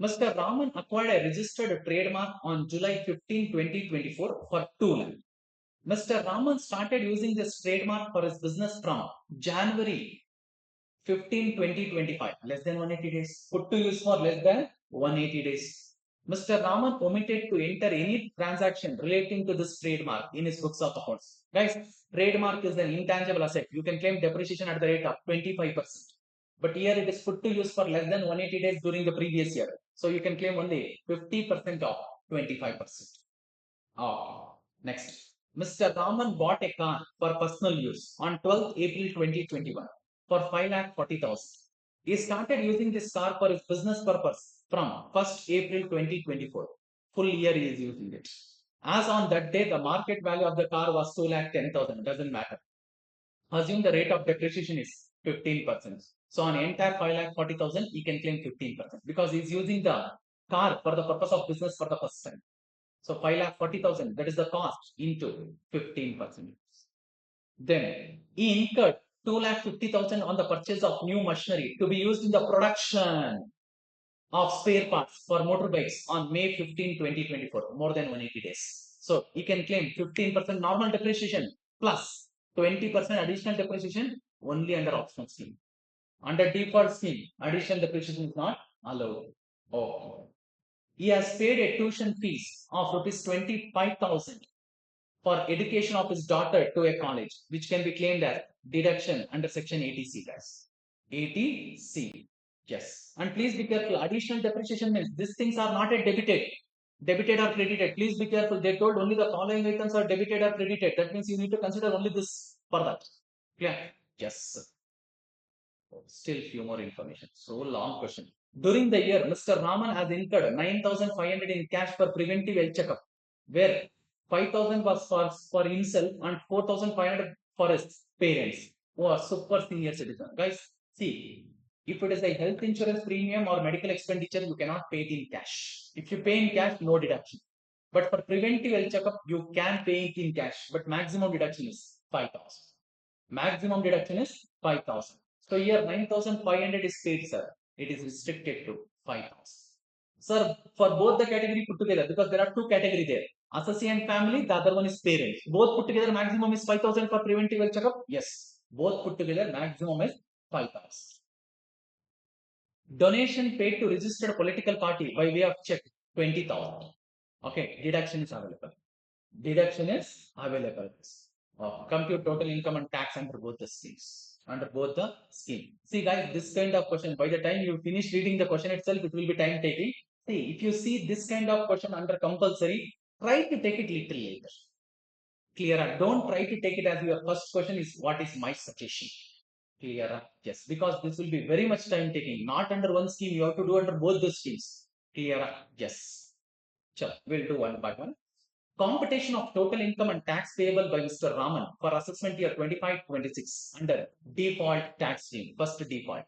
Mr. Raman acquired a registered trademark on July 15, 2024 for 2 lakh. Mr. Raman started using this trademark for his business from January 15, 2025, less than 180 days. Put to use for less than 180 days. Mr. Raman omitted to enter any transaction relating to this trademark in his books of accounts. Guys, trademark is an intangible asset. You can claim depreciation at the rate of 25%. But here it is put to use for less than 180 days during the previous year. So you can claim only 50% of 25%. Next. Mr. Raman bought a car for personal use on 12th April 2021 for 5,40,000. He started using this car for his business purpose from 1st April 2024. Full year he is using it. As on that day, the market value of the car was 2,10,000. Doesn't matter. Assume the rate of depreciation is 15%. So on entire 5,40,000, he can claim 15% because he's using the car for the purpose of business for the first time. So 5,40,000, that is the cost into 15%. Then he incurred 2,50,000 on the purchase of new machinery to be used in the production of spare parts for motorbikes on May 15, 2024, more than 180 days. So he can claim 15% normal depreciation plus 20% additional depreciation only under optional scheme. Under default scheme, additional depreciation is not allowed. Oh. He has paid a tuition fees of rupees 25,000 for education of his daughter to a college, which can be claimed as deduction under section 80C, guys. 80C. Yes. And please be careful. Additional depreciation means these things are not yet debited. Debited or credited. Please be careful. They told only the following items are debited or credited. That means you need to consider only this for that. Yeah. Yes. Still few more information. So long question. During the year, Mr. Raman has incurred 9,500 in cash for preventive health checkup, where 5,000 was for himself and 4,500 for his parents who are super senior citizens. Guys, see, if it is a health insurance premium or medical expenditure, you cannot pay it in cash. If you pay in cash, no deduction. But for preventive health checkup, you can pay it in cash, but maximum deduction is 5,000. Maximum deduction is 5,000. So here 9,500 is paid, sir. It is restricted to 5,000. Sir, for both the category put together, because there are two category there. Associate and family, the other one is parents. Both put together maximum is 5,000 for preventive health checkup. Yes. Both put together maximum is 5,000. Donation paid to registered political party by way of check 20,000. Okay, deduction is available. Deduction is available. Compute total income and tax under both the schemes. Under both the scheme. See guys, this kind of question, by the time you finish reading the question itself, it will be time taking. See, if you see this kind of question under compulsory, try to take it little later. Clearer. Don't try to take it as your first question is what is my suggestion. Clearer. Yes, because this will be very much time taking. Not under one scheme, you have to do under both the schemes. Clearer. Yes. Sure, we'll do one by one. Computation of total income and tax payable by Mr. Raman for assessment year 25-26 under default tax scheme. First default.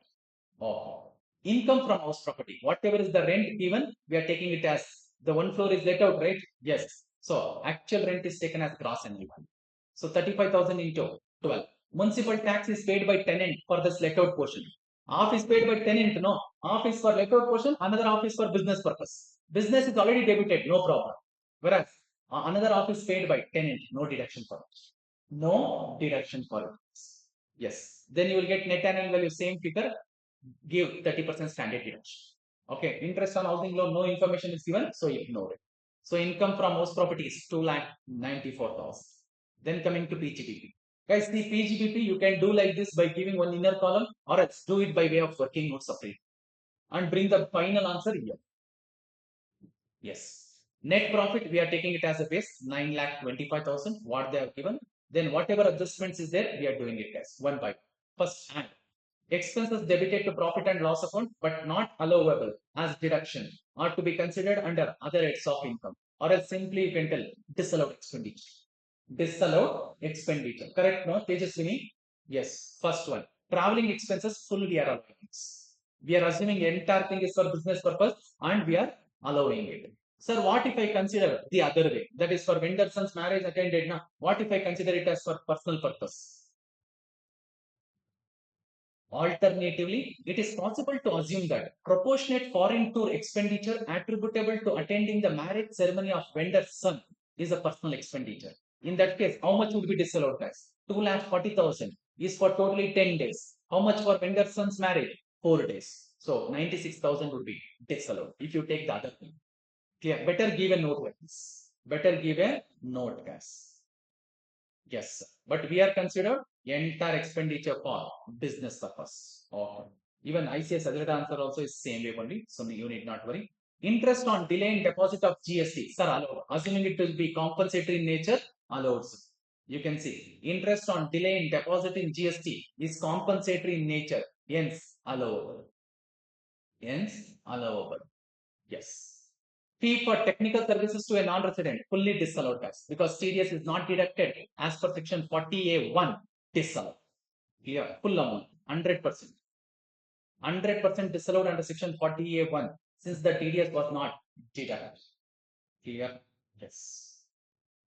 Oh. Income from house property. Whatever is the rent given, we are taking it as the one floor is let out, right? Yes. So actual rent is taken as gross and even. So 35,000 into 12. Municipal tax is paid by tenant for this let out portion. Half is paid by tenant, no. Half is for let out portion, another half is for business purpose. Business is already debited, no problem. Whereas another half is paid by tenant, no deduction for it. No deduction for it. Yes. Then you will get net annual value, same figure, give 30% standard deduction. Okay. Interest on housing loan, no information is given, so ignore it. So income from house property is 2,94,000. Then coming to PGBP. Guys, the PGBP you can do like this by giving one inner column or else do it by way of working note separate and bring the final answer here. Yes. Net profit, we are taking it as a base 9,25,000. What they have given Then whatever adjustments is there, we are doing it guys, one by one. First, and expenses debited to profit and loss account, but not allowable as deduction or to be considered under other heads of income. Or else simply you can tell disallowed expenditure. Disallowed expenditure. Correct? No? Tejaswini? Yes. First one. Traveling expenses full we are allowing. We are assuming entire thing is for business purpose and we are allowing it. Sir, what if I consider the other way? That is for vendor son's marriage attended. Now, what if I consider it as for personal purpose? Alternatively, it is possible to assume that proportionate foreign tour expenditure attributable to attending the marriage ceremony of vendor's son is a personal expenditure. In that case, how much would be disallowed tax? 2,40,000 is for totally 10 days. How much for vendor's son's marriage? 4 days. So 96,000 would be disallowed if you take the other thing. Clear? Better give a note like this. Better give a note, guys. Yes, sir. But we are considered entire expenditure for business purpose. Or even ICS other answer also is same way only. So you need not worry. Interest on delay in deposit of GST, sir, allowed. Assuming it will be compensatory in nature, allowed. You can see interest on delay in deposit in GST is compensatory in nature. Hence allowable. Hence allowable. Yes. Fee for technical services to a non-resident, fully disallowed tax because TDS is not deducted as per section 40A1, disallowed. Here, full amount, 100%. 100% disallowed under section 40A1 since the TDS was not deducted. Clear? Yes.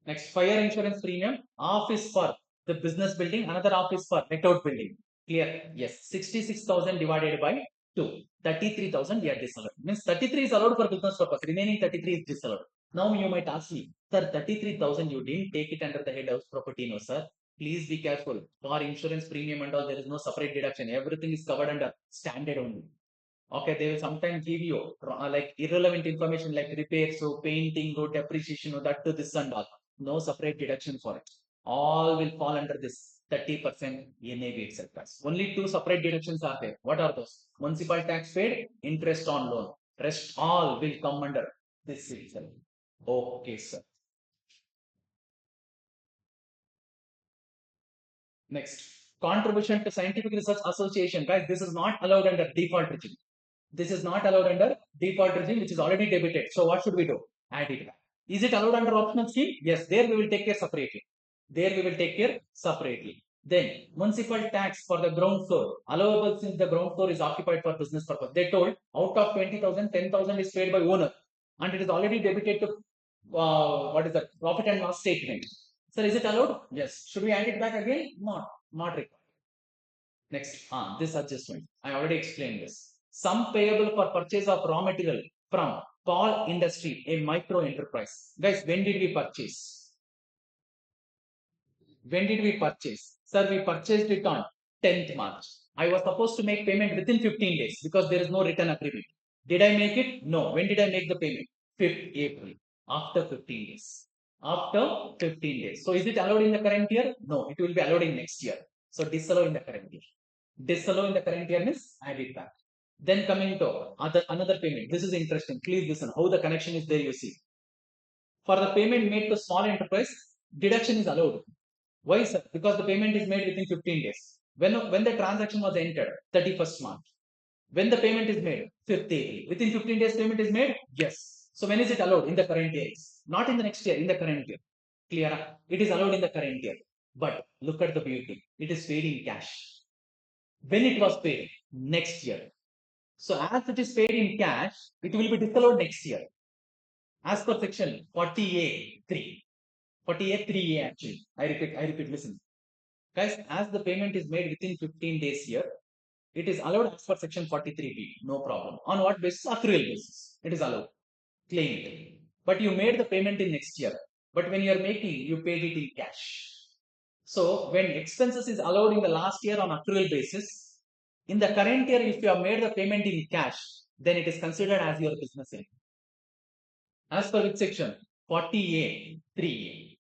Next, fire insurance premium, half is for the business building, another half is for net out building. Clear? Yes. 66,000 divided by 2. 33,000 we are disallowed. Means 33 is allowed for business purpose. Remaining 33 is disallowed. Now you might ask me, sir, 33,000 you didn't take it under the head house property, no sir. Please be careful. For insurance premium and all, there is no separate deduction. Everything is covered under standard only. Okay, they will sometimes give you like irrelevant information like repairs, so painting, or depreciation, or that to this and all. No separate deduction for it. All will fall under this 30% NAV itself. Only two separate deductions are there. What are those? Municipal tax paid, interest on loan. Rest all will come under this itself. Okay, sir. Next, contribution to scientific research association. Guys, this is not allowed under default regime. This is not allowed under default regime, which is already debited. So what should we do? Add it back. Is it allowed under optional scheme? Yes, there we will take care separately. There we will take care separately. Then municipal tax for the ground floor, allowable since the ground floor is occupied for business purpose. They told out of 20,000, 10,000 is paid by owner and it is already debited to what is that? Profit and loss statement. Sir, is it allowed? Yes. Should we add it back again? Not required. Next, this adjustment. I already explained this. Sum payable for purchase of raw material from Paul Industry, a micro enterprise. Guys, when did we purchase? When did we purchase? Sir, we purchased it on 10th March. I was supposed to make payment within 15 days because there is no return agreement. Did I make it? No. When did I make the payment? 5th April. After 15 days. After 15 days. So is it allowed in the current year? No. It will be allowed in next year. So disallow in the current year. Disallow in the current year means add it back. Then coming to another payment. This is interesting. Please listen how the connection is there you see. For the payment made to small enterprise, deduction is allowed. Why, sir? Because the payment is made within 15 days. When the transaction was entered, 31st March. When the payment is made, 5th April. Within 15 days, payment is made? Yes. So when is it allowed? In the current year. Not in the next year, in the current year. Clear? It is allowed in the current year. But look at the beauty. It is paid in cash. When it was paid? Next year. So as it is paid in cash, it will be disallowed next year. As per section 40A3. 40A3A actually. I repeat, listen. Guys, as the payment is made within 15 days here, it is allowed as per section 43B. No problem. On what basis? Accrual basis. It is allowed. Claim it. But you made the payment in next year. But when you are making, you paid it in cash. So when expenses is allowed in the last year on accrual basis, in the current year, if you have made the payment in cash, then it is considered as your business income. As per which section? 40A 3A.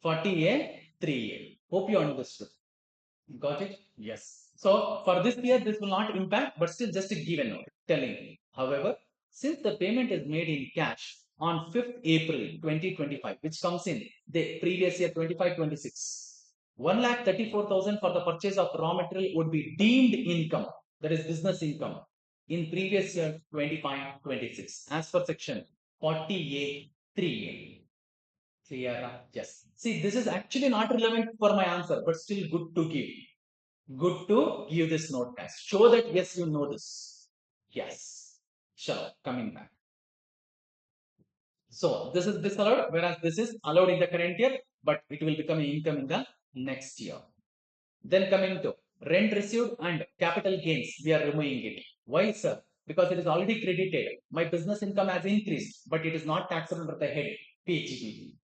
40A 3A. Hope you understood. Got it? Yes. So for this year, this will not impact, but still just a given note telling you. However, since the payment is made in cash on 5th April 2025, which comes in the previous year 25-26, 1,34,000 for the purchase of raw material would be deemed income, that is business income, in previous year 25-26 as per section 40A 3A. Clear? Yes. See, this is actually not relevant for my answer, but still good to give. Good to give this note, guys. Show that yes, you know this. Yes. Sure. Coming back. So this is disallowed, whereas this is allowed in the current year, but it will become income in the next year. Then coming to rent received and capital gains, we are removing it. Why, sir? Because it is already credited. My business income has increased, but it is not taxable under the head PHGP.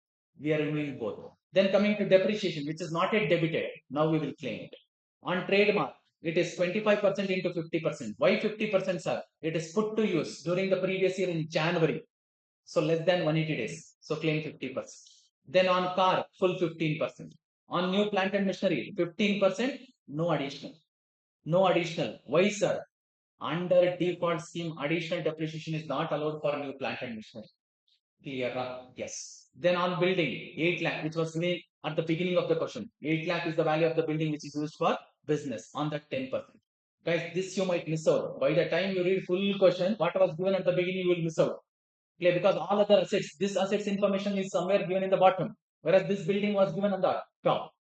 We are removing both. Then coming to depreciation, which is not yet debited. Now we will claim it. On trademark, it is 25% into 50%. Why 50%, sir? It is put to use during the previous year in January. So less than 180 days. So claim 50%. Then on car, full 15%. On new plant and machinery, 15%, no additional. No additional. Why, sir? Under default scheme, additional depreciation is not allowed for new plant and machinery. Clear? Yes. Then on building, 8 lakh, which was made at the beginning of the question. 8 lakh is the value of the building which is used for business on that 10%. Guys, this you might miss out. By the time you read full question, what was given at the beginning, you will miss out. Clear? Because all other assets, this assets information is somewhere given in the bottom, whereas this building was given on the top.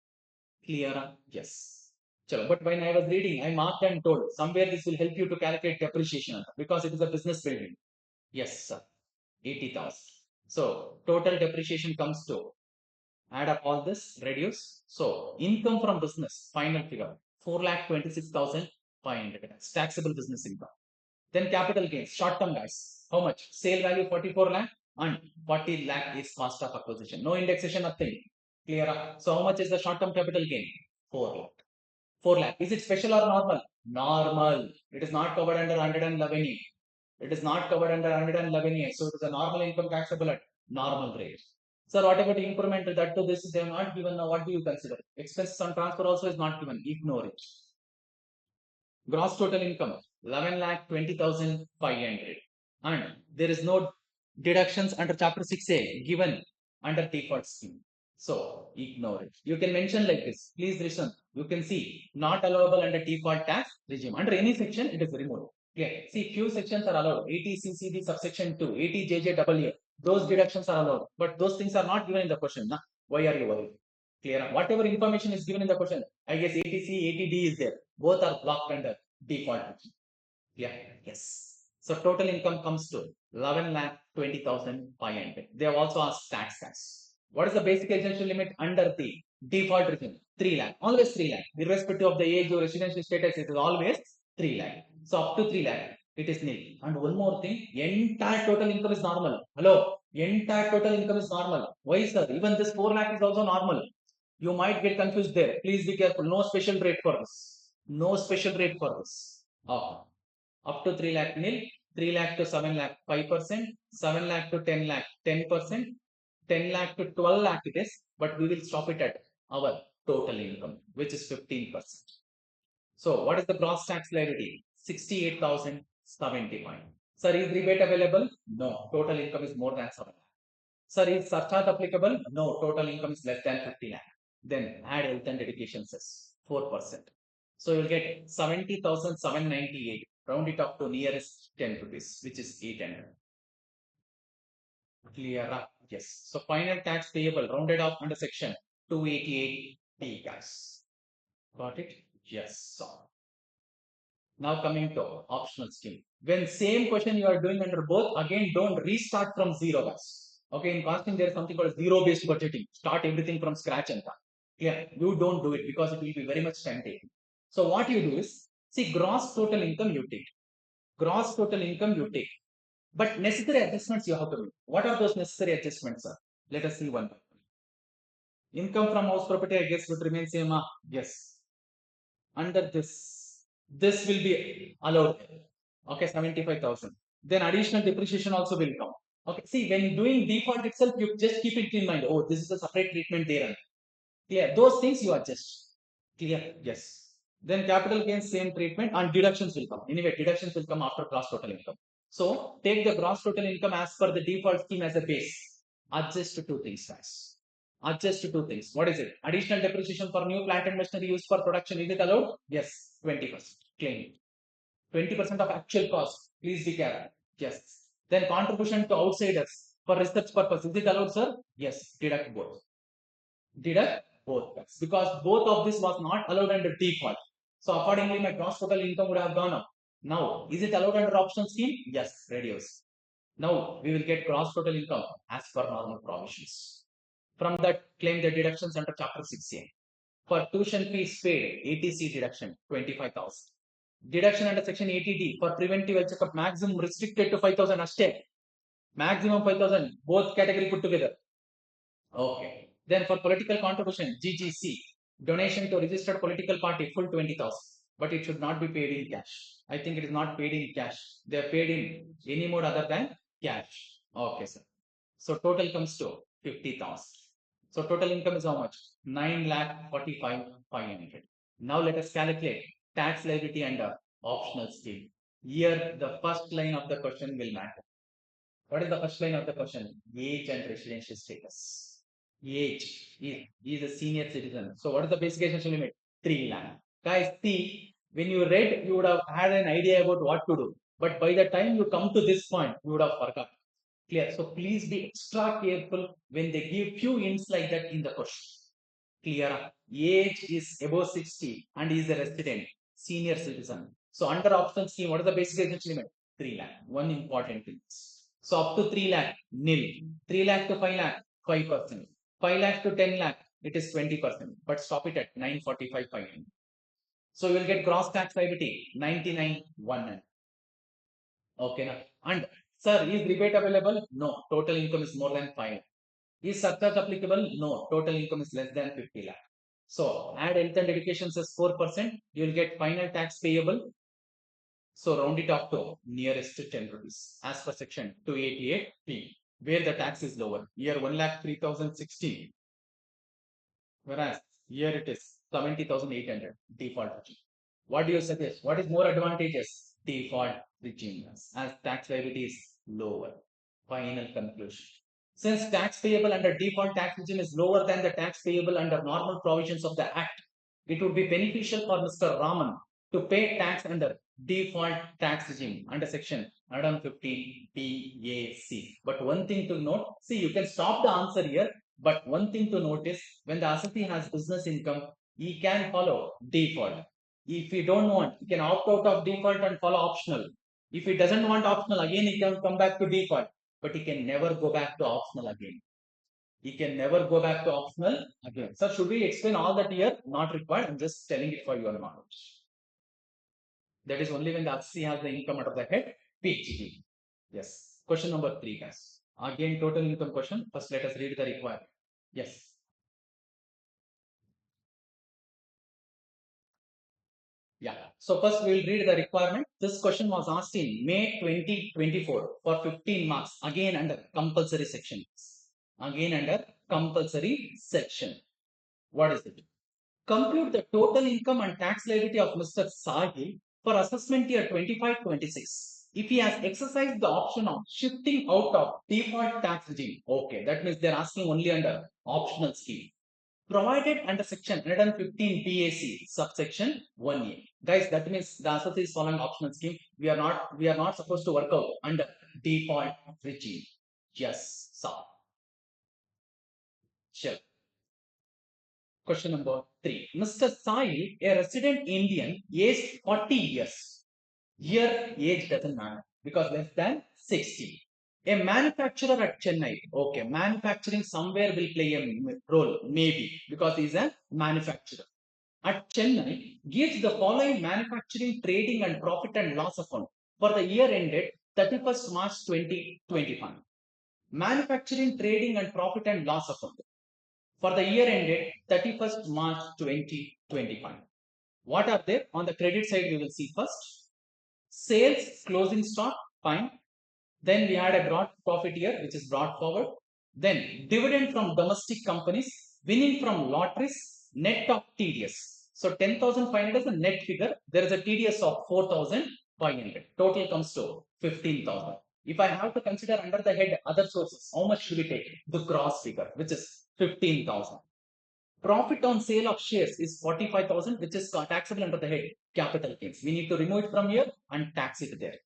Clear? Yes. Chalo. But when I was reading, I marked and told somewhere this will help you to calculate depreciation because it is a business building. Yes, sir. 80,000. So total depreciation comes to add up all this, reduce. So income from business, final figure 4,26,500. Taxable business income. Then capital gains, short term guys. How much? Sale value 44 lakh and 40 lakh is cost of acquisition. No indexation, nothing. Clear? So how much is the short term capital gain? 4 lakh. 4 lakh. Is it special or normal? Normal. It is not covered under 111A. It is not covered under 111A. So it is a normal income taxable at normal rate. Sir, what about increment that to this? They have not given. Now, what do you consider? Expenses on transfer also is not given. Ignore it. Gross total income 11,20,500, and there is no deductions under chapter 6A given under default scheme. So ignore it. You can mention like this. Please listen. You can see not allowable under default tax regime. Under any section, it is removed. Okay. See, few sections are allowed. 80CCD subsection 2, 80JJW. Those deductions are allowed, but those things are not given in the question. Nah? Why are you worried? Clear? Whatever information is given in the question, I guess 80C, 80D is there. Both are blocked under default. Yeah, yes. So total income comes to 11,20,500. They have also asked tax guys. What is the basic exemption limit under the default regime? 3 lakh. Always 3 lakh. Irrespective of the age or residential status, it is always 3 lakh. So up to 3 lakh, it is nil. And one more thing, entire total income is normal. Hello, entire total income is normal. Why, sir? Even this 4 lakh is also normal. You might get confused there. Please be careful. No special rate for this. No special rate for this. Up to 3 lakh nil, 3 lakh to 7 lakh 5%, 7 lakh to 10 lakh 10%, 10 lakh to 12 lakh it is, but we will stop it at our total income, which is 15%. So what is the gross tax liability? 68,071. Sir, is rebate available? No. Total income is more than 7 lakh. Sir, is surcharge applicable? No. Total income is less than 50 lakh. Then add health and education cess, 4%. So you'll get 70,798. Round it up to nearest 10 rupees, which is 800. Clear? Yes. So final tax payable rounded off under section 288B, guys. Got it? Yes. So now coming to optional scheme. When same question you are doing under both, again don't restart from zero, guys. Okay, in costing there is something called zero-based budgeting. Start everything from scratch and come. Yeah, you don't do it because it will be very much time taking. So what you do is, see, gross total income you take. Gross total income you take. But necessary adjustments you have to make. What are those necessary adjustments, sir? Let us see one. Income from house property, I guess, would remain same. Yes. Under this will be allowed. Okay, 75,000. Then additional depreciation also will come. Okay, see, when doing default itself, you just keep it in mind. Oh, this is a separate treatment there. Clear? Those things you adjust. Clear? Yes. Then capital gains, same treatment, and deductions will come. Anyway, deductions will come after gross total income. So take the gross total income as per the default scheme as a base. Adjust to two things, guys. adjust two things. What is it? Additional depreciation for new plant and machinery used for production. Is it allowed? Yes, 20%. Claim 20% of actual cost. Please be careful. Yes. Then contribution to outsiders for research purpose. Is it allowed, sir? Yes. Deduct both. Deduct both. Because both of this was not allowed under default. So accordingly, my gross total income would have gone up. Now, is it allowed under optional scheme? Yes. Reduce. Now we will get gross total income as per normal provisions. From that, claim the deductions under Chapter 6A. For tuition fees paid, ATC deduction 25,000. Deduction under Section 80D for preventive health checkup maximum restricted to 5,000 ashte. Maximum 5,000, both category put together. Okay. Then for political contribution, GGC, donation to registered political party, full 20,000. But it should not be paid in cash. I think it is not paid in cash. They are paid in any mode other than cash. Okay, sir. So total comes to 50,000. So total income is how much? 9,45,500. Now let us calculate tax liability under optional scheme. Here the first line of the question will matter. What is the first line of the question? Age and residential status. Age is a senior citizen. So what is the basic age limit? 3 lakh. Guys, see, when you read, you would have had an idea about what to do. But by the time you come to this point, you would have forgotten. Clear. So please be extra careful when they give few hints like that in the question. Clear. Age is above 60 and is a resident, senior citizen. So under optional scheme, what is the basic age limit? 3 lakh. One important thing. So up to 3 lakh, nil. 3 lakh to 5 lakh, 5%. 5 lakh to 10 lakh, it is 20%. But stop it at 945, 500. So you will get gross tax liability 99,100. Okay. Now. And sir, is rebate available? No. Total income is more than 5 lakh. Is surcharge applicable? No. Total income is less than 50 lakh. So add health and education says 4%. You will get final tax payable. So round it up to nearest to 10 rupees as per section 288P, where the tax is lower. Here 1,03,060, whereas here it is 70,800 default regime. What do you suggest? What is more advantageous? Default regime as tax liability is lower. Final conclusion. Since tax payable under default tax regime is lower than the tax payable under normal provisions of the Act, it would be beneficial for Mr. Raman to pay tax under default tax regime under section 115 PAC. But one thing to note, see, you can stop the answer here, but one thing to note is when the assessee has business income, he can follow default. If he don't want, he can opt out of default and follow optional. If he doesn't want optional, again he can come back to default, but he can never go back to optional again. He can never go back to optional again. Sir, should we explain all that here? Not required. I'm just telling it for your knowledge. That is only when the HC has the income out of the head, PGT. Yes. Question number 3, guys. Again, total income question. First, let us read the requirement. Yes. Yeah. So first we will read the requirement. This question was asked in May 2024 for 15 marks. Again under compulsory section. Again under compulsory section. What is it? Compute the total income and tax liability of Mr. Sahil for assessment year 25-26. If he has exercised the option of shifting out of default tax regime, okay, that means they're asking only under optional scheme. Provided under section 115 BAC subsection 1A. Guys, that means the assessee is following optional scheme. We are not supposed to work out under default regime. Yes, sir. Sure. Question number 3. Mr. Sai, a resident Indian, aged 40 years. Here, age doesn't matter because less than 60. A manufacturer at Chennai. Okay, manufacturing somewhere will play a role, maybe, because he's a manufacturer. At Chennai, gives the following manufacturing, trading, and profit and loss account for the year ended 31st March 2025. Manufacturing, trading, and profit and loss account for the year ended 31st March 2025. What are there? On the credit side, we will see first. Sales, closing stock, fine. Then we had a gross profit here, which is brought forward. Then dividend from domestic companies, winning from lotteries, net of TDS. So 10,500 is the net figure. There is a TDS of 4,500. Total comes to 15,000. If I have to consider under the head other sources, how much should we take? The gross figure, which is 15,000. Profit on sale of shares is 45,000, which is taxable under the head capital gains. We need to remove it from here and tax it there.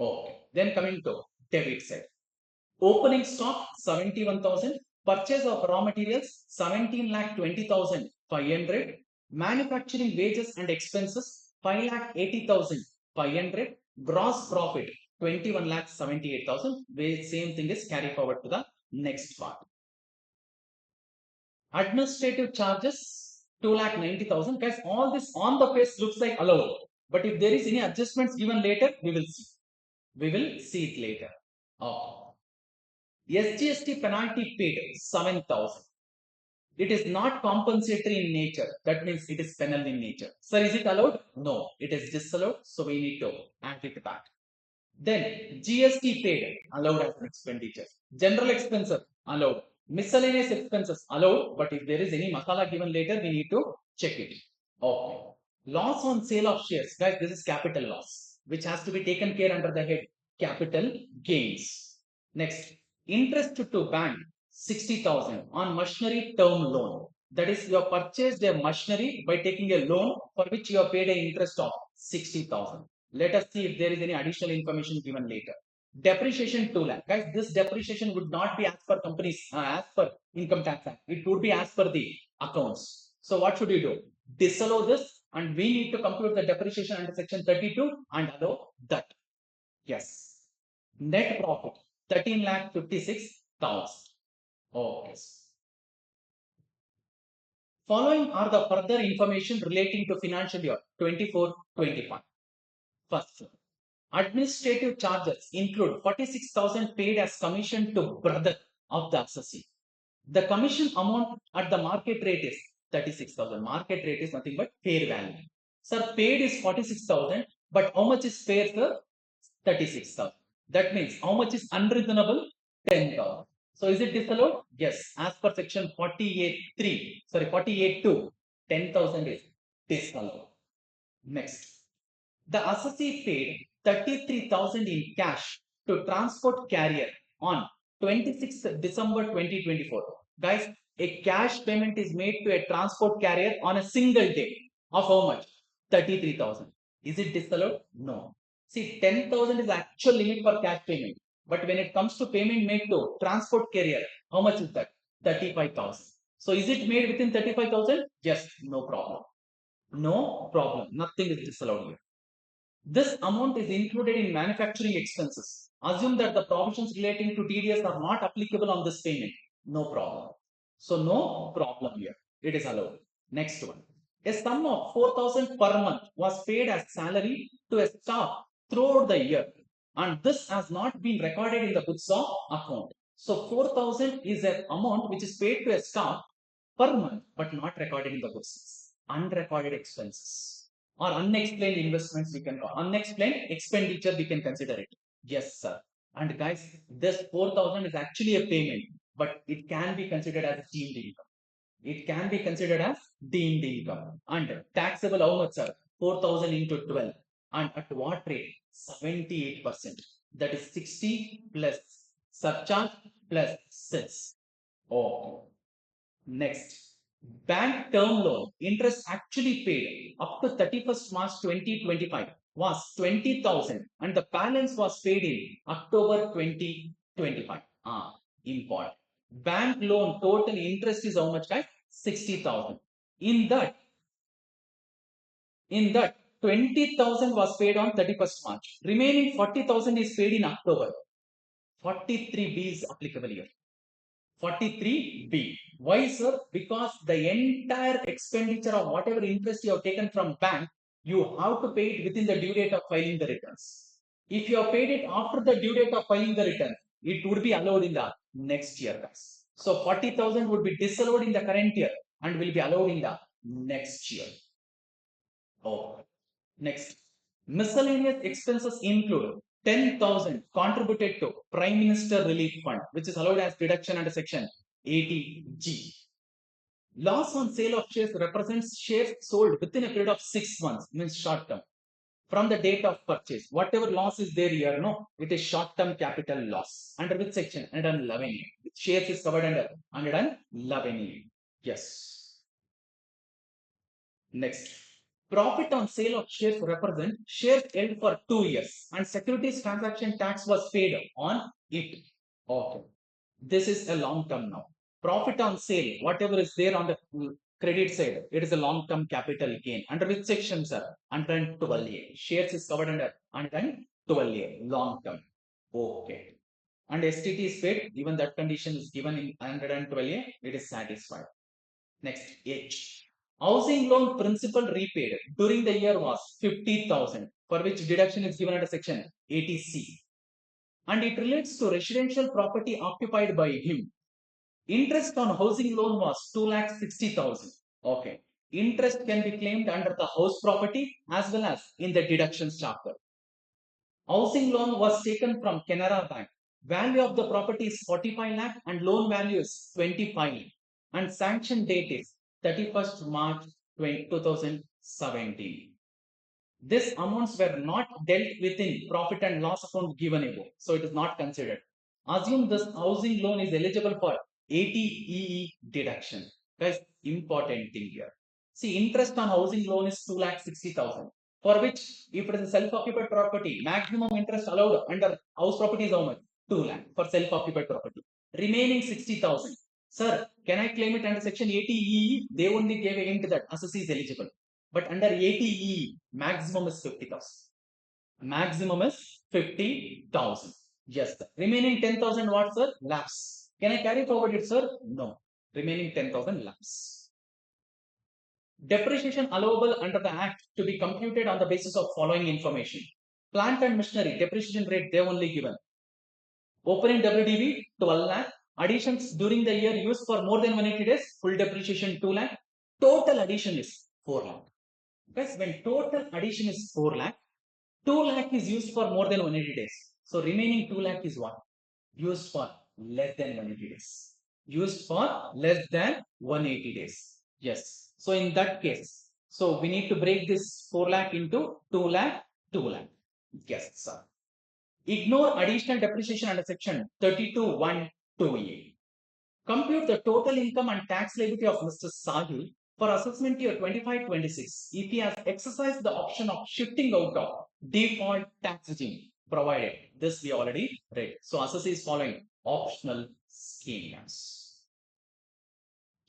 Okay. Then coming to debit side. Opening stock 71,000. Purchase of raw materials 17,20,500. Manufacturing wages and expenses 5,80,500. Gross profit 21,78,000. Same thing is carried forward to the next part. Administrative charges 2,90,000. Guys, all this on the face looks like allowed. But if there is any adjustments given later, we will see. We will see it later. SGST penalty paid 7,000. It is not compensatory in nature. That means it is penal in nature. Sir, is it allowed? No, it is disallowed. So we need to add it back. Then GST paid, allowed as an expenditure. General expenses, allowed. Miscellaneous expenses, allowed. But if there is any masala given later, we need to check it. Okay. Loss on sale of shares. Guys, this is capital loss, which has to be taken care under the head capital gains. Next, interest to bank 60,000 on machinery term loan. That is, you have purchased a machinery by taking a loan for which you have paid an interest of 60,000. Let us see if there is any additional information given later. Depreciation 2 lakh. Guys, this depreciation would not be as per companies, as per income tax act. It would be as per the accounts. So what should you do? Disallow this and we need to compute the depreciation under section 32 and allow that. Yes. Net profit 13,56,000. Okay. Following are the further information relating to financial year 24-25. First, administrative charges include 46,000 paid as commission to brother of the assessee. The commission amount at the market rate is 36,000. Market rate is nothing but fair value. Sir, paid is 46,000, but how much is fair, sir? 36,000. That means how much is unreasonable? 10,000. So is it disallowed? Yes. As per section 48.2, 10,000 is disallowed. Next, the assessee paid 33,000 in cash to transport carrier on 26th December 2024. Guys, a cash payment is made to a transport carrier on a single day of how much? 33,000. Is it disallowed? No. See, 10,000 is actual limit for cash payment. But when it comes to payment made to transport carrier, how much is that? 35,000. So is it made within 35,000? Yes, no problem. No problem. Nothing is disallowed here. This amount is included in manufacturing expenses. Assume that the provisions relating to TDS are not applicable on this payment. No problem. So no problem here. It is allowed. Next one. A sum of 4,000 per month was paid as salary to a staff throughout the year. And this has not been recorded in the books of account. So 4,000 is an amount which is paid to a staff per month, but not recorded in the books. Unrecorded expenses or unexplained investments, we can call unexplained expenditure, we can consider it. Yes, sir. And guys, this 4,000 is actually a payment, but it can be considered as deemed income. It can be considered as deemed income. And taxable how much, sir? 4,000 into 12. And at what rate? 78%. That is 60 plus surcharge plus cess. Oh. Next, bank term loan interest actually paid up to 31st March 2025 was 20,000 and the balance was paid in October 2025. Important. Bank loan total interest is how much, guys? 60,000. In that 20,000 was paid on 31st March. Remaining 40,000 is paid in October. 43B is applicable here. 43B. Why, sir? Because the entire expenditure of whatever interest you have taken from bank, you have to pay it within the due date of filing the returns. If you have paid it after the due date of filing the return, it would be allowed in the next year, guys. So 40,000 would be disallowed in the current year and will be allowed in the next year. Oh, next. Miscellaneous expenses include 10,000 contributed to Prime Minister Relief Fund, which is allowed as deduction under section 80G. Loss on sale of shares represents shares sold within a period of 6 months, means short term. from the date of purchase. Whatever loss is there here, no, it is short-term capital loss. Under which section? 111. Shares is covered under 111. Yes. Next. Profit on sale of shares represent shares held for 2 years and securities transaction tax was paid on it. Okay. This is a long term now. Profit on sale, whatever is there on the credit side, it is a long term capital gain. Under which section, sir? 112A. Shares is covered under 112A, long term. Okay. And STT is paid, even that condition is given in 112A, it is satisfied. Next, H. Housing loan principal repaid during the year was 50,000, for which deduction is given under section 80C. And it relates to residential property occupied by him. Interest on housing loan was 2,60,000. Okay. Interest can be claimed under the house property as well as in the deductions chapter. Housing loan was taken from Canara Bank. Value of the property is 45 lakh and loan value is 25 lakh. And sanction date is 31st March 2017. These amounts were not dealt within profit and loss account given above, so it is not considered. Assume this housing loan is eligible for 80EE deduction. Guys, important thing here. See, interest on housing loan is 2,60,000, for which if it is a self-occupied property, maximum interest allowed under house property is how much? 2 lakh for self-occupied property. Remaining 60,000. Sir, can I claim it under section 80EE? They only gave a hint that assessee is eligible. But under 80E, maximum is 50,000. Maximum is 50,000. Yes, sir. Remaining 10,000 what, sir? Lapse. Can I carry forward it, sir? No. Remaining 10,000 lapse. Depreciation allowable under the Act to be computed on the basis of following information. Plant and machinery, depreciation rate, they only given. Opening WDV, 12 lakh. Additions during the year used for more than 180 days, full depreciation 2 lakh. Total addition is 4 lakh. Because when total addition is 4 lakh, 2 lakh is used for more than 180 days. So remaining 2 lakh is what? Used for less than 180 days. Used for less than 180 days. Yes. So in that case, so we need to break this 4 lakh into 2 lakh, 2 lakh. Yes, sir. Ignore additional depreciation under section 32(1)(2)(a). Compute the total income and tax liability of Mr. Sahil for assessment year 25-26 if he has exercised the option of shifting out of default tax regime provided. This we already read. So assessee is following optional schemes.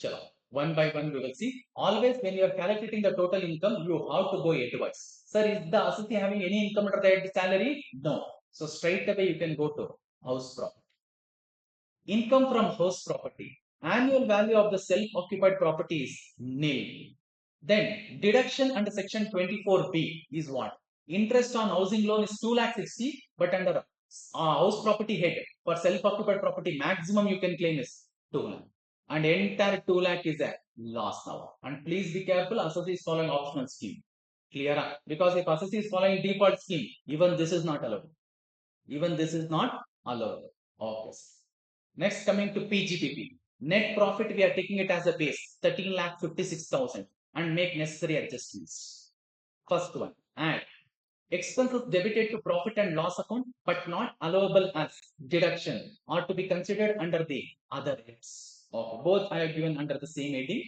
Chalo. One by one we will see. Always when you are calculating the total income, you have to go advice. Sir, is the assessee having any income under the salary? No. So straight away you can go to house property. Income from house property. Annual value of the self-occupied property is nil. Then deduction under section 24B is what? Interest on housing loan is 2,60,000, but under house property head for self-occupied property maximum you can claim is 2 lakh. And entire 2 lakh is a loss now. And please be careful, assessee is following optional scheme. Clear? Because if assessee is following default scheme, even this is not allowed. Even this is not allowed. Okay. Next, coming to PGPP. Net profit, we are taking it as a base, 13,56,000 and make necessary adjustments. First one, add expenses debited to profit and loss account but not allowable as deduction or to be considered under the other heads. Okay. Both I have given under the same heading.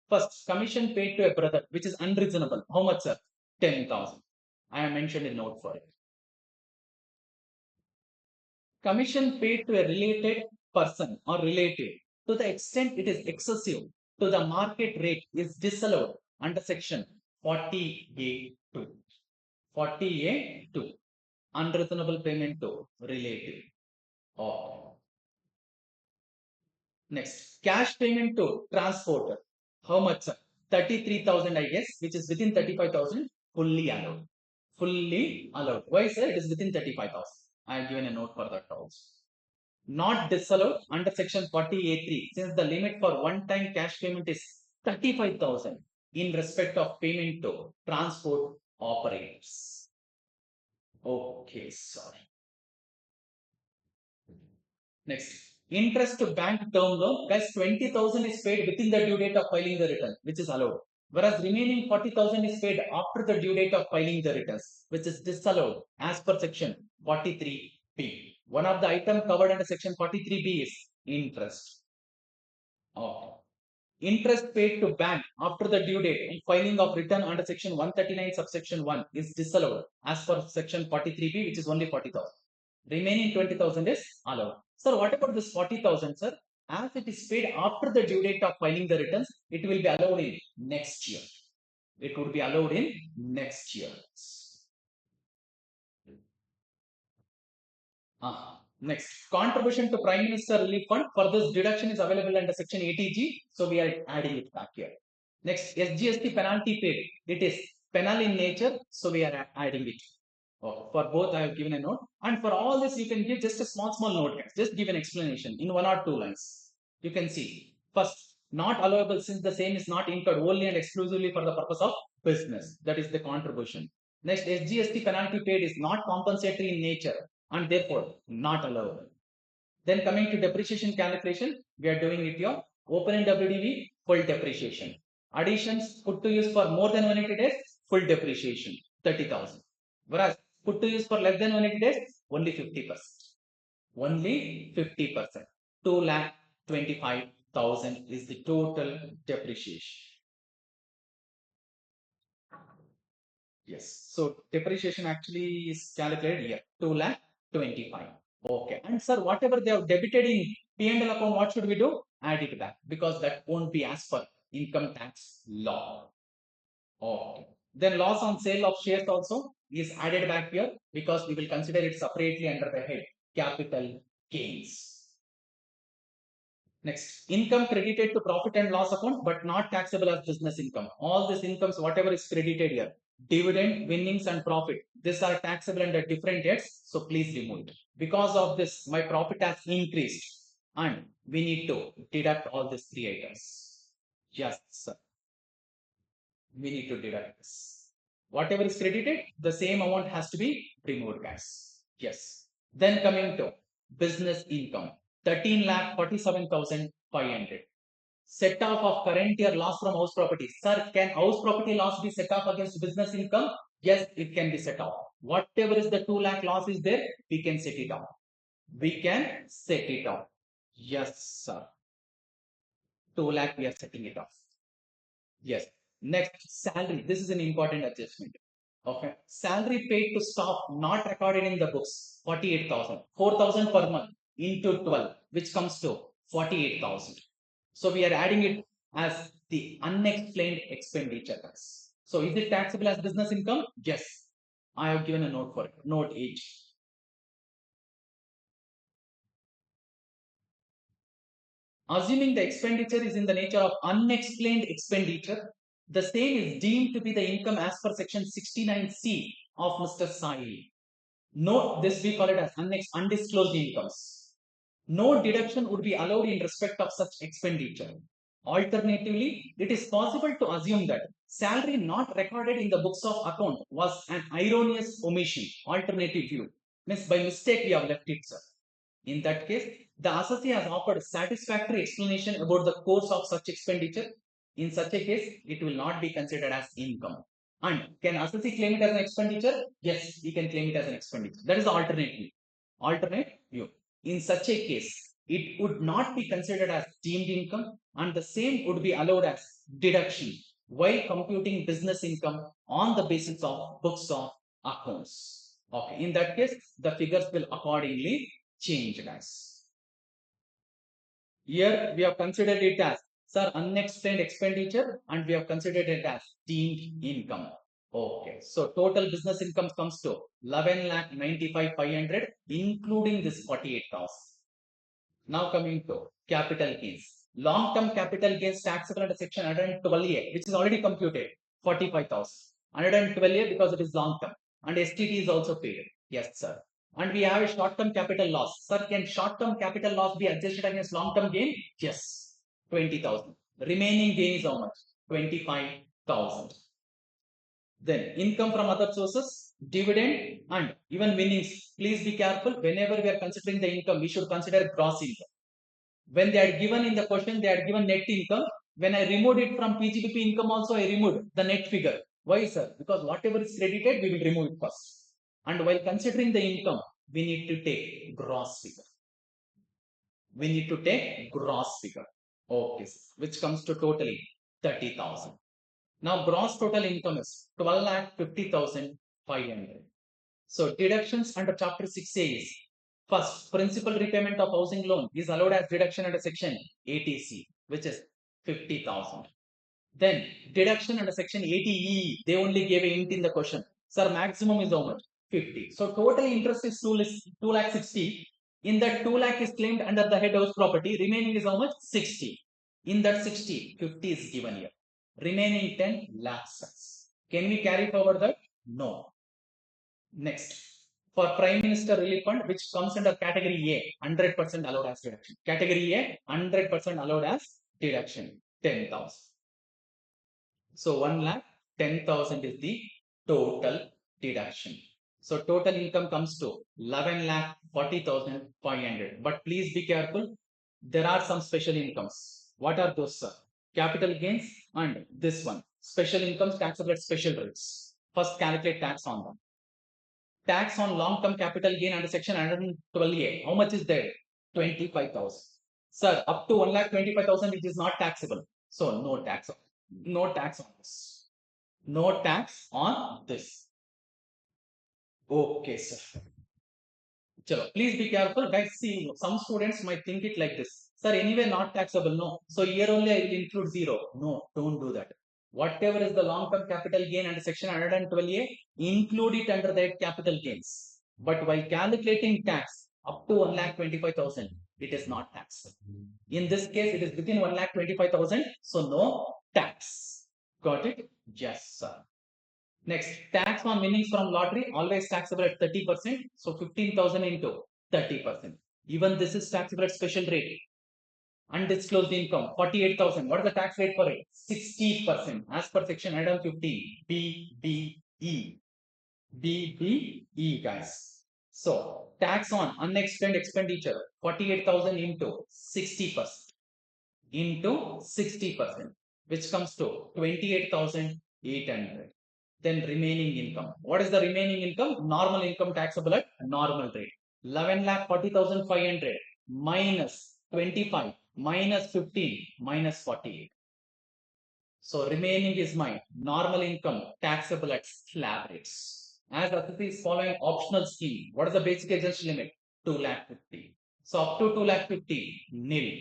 First, commission paid to a brother, which is unreasonable. How much, sir? 10,000. I have mentioned a note for it. Commission paid to a related person or relative to the extent it is excessive to the market rate is disallowed under section 40A2. 40A2. Unreasonable payment to relative. Oh. Next, cash payment to transporter. How much? 33,000 I guess, which is within 35,000, fully allowed. Fully allowed. Why, sir? It is within 35,000. I have given a note for that also. Not disallowed under section 40A3 since the limit for one-time cash payment is 35,000 in respect of payment to transport operators. Okay, sorry. Next, interest to bank term loan, guys, 20,000 is paid within the due date of filing the return, which is allowed. Whereas remaining 40,000 is paid after the due date of filing the returns, which is disallowed as per section 43B. One of the items covered under section 43B is interest. Okay. Interest paid to bank after the due date and filing of return under section 139 subsection 1 is disallowed as per section 43B, which is only 40,000. Remaining 20,000 is allowed. Sir, what about this 40,000, sir? As it is paid after the due date of filing the returns, it will be allowed in next year. It would be allowed in next year. Next, contribution to Prime Minister Relief Fund. For this, deduction is available under section 80G. So we are adding it back here. Next, SGST penalty paid. It is penal in nature. So we are adding it. Oh, for both, I have given a note. And for all this, you can give just a small note. Just give an explanation in 1 or 2 lines. You can see. First, not allowable since the same is not incurred only and exclusively for the purpose of business. That is the contribution. Next, SGST penalty paid is not compensatory in nature and therefore not allowable. Then coming to depreciation calculation, we are doing it here. Open in WDV, full depreciation. Additions put to use for more than 180 days, full depreciation, 30,000. Whereas put to use for less than 180 days, only 50%. Only 50%. 2,25,000 is the total depreciation. Yes. So depreciation actually is calculated here, 2,25,000. Okay. And sir, whatever they have debited in P&L account, what should we do? Add it back because that won't be as per income tax law. Okay. Then loss on sale of shares also is added back here because we will consider it separately under the head capital gains. Next, income credited to profit and loss account but not taxable as business income. All these incomes, whatever is credited here, dividend, winnings and profit, these are taxable under different heads. So please remove it. Because of this, my profit has increased and we need to deduct all these 3 items. Yes, sir. We need to deduct this. Whatever is credited, the same amount has to be removed, guys. Yes. Then coming to business income, 13,47,500. Set off of current year loss from house property. Sir, can house property loss be set off against business income? Yes, it can be set off. Whatever is the 2 lakh loss is there, we can set it off. We can set it off. Yes, sir. 2 lakh, we are setting it off. Yes. Next, salary. This is an important adjustment. Okay. Salary paid to staff not recorded in the books, 48,000. 4,000 per month into 12, which comes to 48,000. So we are adding it as the unexplained expenditure. So is it taxable as business income? Yes. I have given a note for it. Note H. Assuming the expenditure is in the nature of unexplained expenditure, the same is deemed to be the income as per section 69C of Mr. Sai. Note this, we call it as undisclosed incomes. No deduction would be allowed in respect of such expenditure. Alternatively, it is possible to assume that salary not recorded in the books of account was an erroneous omission. Alternative view. Means by mistake we have left it, sir. In that case, the assessee has offered satisfactory explanation about the course of such expenditure. In such a case, it will not be considered as income. And can assessee claim it as an expenditure? Yes, he can claim it as an expenditure. That is the alternate view. Alternate view. In such a case, it would not be considered as deemed income and the same would be allowed as deduction while computing business income on the basis of books of accounts. Okay, in that case, the figures will accordingly change, guys. Here we have considered it as, sir, unexplained expenditure and we have considered it as deemed income. Okay, so total business income comes to 11,95,500 including this 48,000. Now coming to capital gains. Long-term capital gains taxable under section 112A, which is already computed, 45,000. 112A because it is long-term and STT is also paid. Yes, sir. And we have a short-term capital loss. Sir, can short-term capital loss be adjusted against long-term gain? Yes, 20,000. Remaining gain is how much? 25,000. Then income from other sources, dividend and even winnings. Please be careful. Whenever we are considering the income, we should consider gross income. When they are given in the question, they are given net income. When I removed it from PGBP income also, I removed the net figure. Why, sir? Because whatever is credited, we will remove it first. And while considering the income, we need to take gross figure. We need to take gross figure. Okay, which comes to totally 30,000. Now, gross total income is 12,50,500. So, deductions under Chapter 6A is first, principal repayment of housing loan is allowed as deduction under Section 80C, which is 50,000. Then, deduction under Section 80E, they only gave a hint in the question. Sir, maximum is how much? 50. So, total interest is 2 lakh 60. In that 2 lakh is claimed under the head house property. Remaining is how much? 60. In that 60, 50 is given here. Remaining 10 lakhs. Can we carry forward that? No. Next, for Prime Minister Relief Fund, which comes under category A, 100% allowed as deduction. Category A, 100% allowed as deduction, 10,000. So 1 lakh 10,000 is the total deduction. So total income comes to 11 lakh 40,500. But please be careful. There are some special incomes. What are those, sir? Capital gains and this one. Special incomes taxable at special rates. First calculate tax on them. Tax on long-term capital gain under section 112A. How much is there? 25,000. Sir, up to 1,25,000 it is not taxable. So no tax. No tax on this. No tax on this. Okay, sir. Chalo, please be careful. Guys, see, some students might think it like this. Sir, anyway, not taxable. No. So here only I will include 0. No, don't do that. Whatever is the long-term capital gain under section 112A, include it under that capital gains. But while calculating tax up to 1,25,000, it is not taxable. In this case, it is within 1,25,000, so no tax. Got it? Yes, sir. Next, tax on winnings from lottery, always taxable at 30%. So 15,000 into 30%. Even this is taxable at special rate. Undisclosed income, 48,000. What is the tax rate for it? 60%. As per section 115, BBE. BBE, guys. So, tax on unexplained expenditure, 48,000 into 60%. Into 60%, which comes to 28,800. Then remaining income. What is the remaining income? Normal income taxable at normal rate. 11,40,500 minus 25 minus 15 minus 48. So remaining is my normal income taxable at slab rates. As Aditi is following optional scheme, what is the basic exemption limit? 2,50,000. So up to 2,50,000, nil.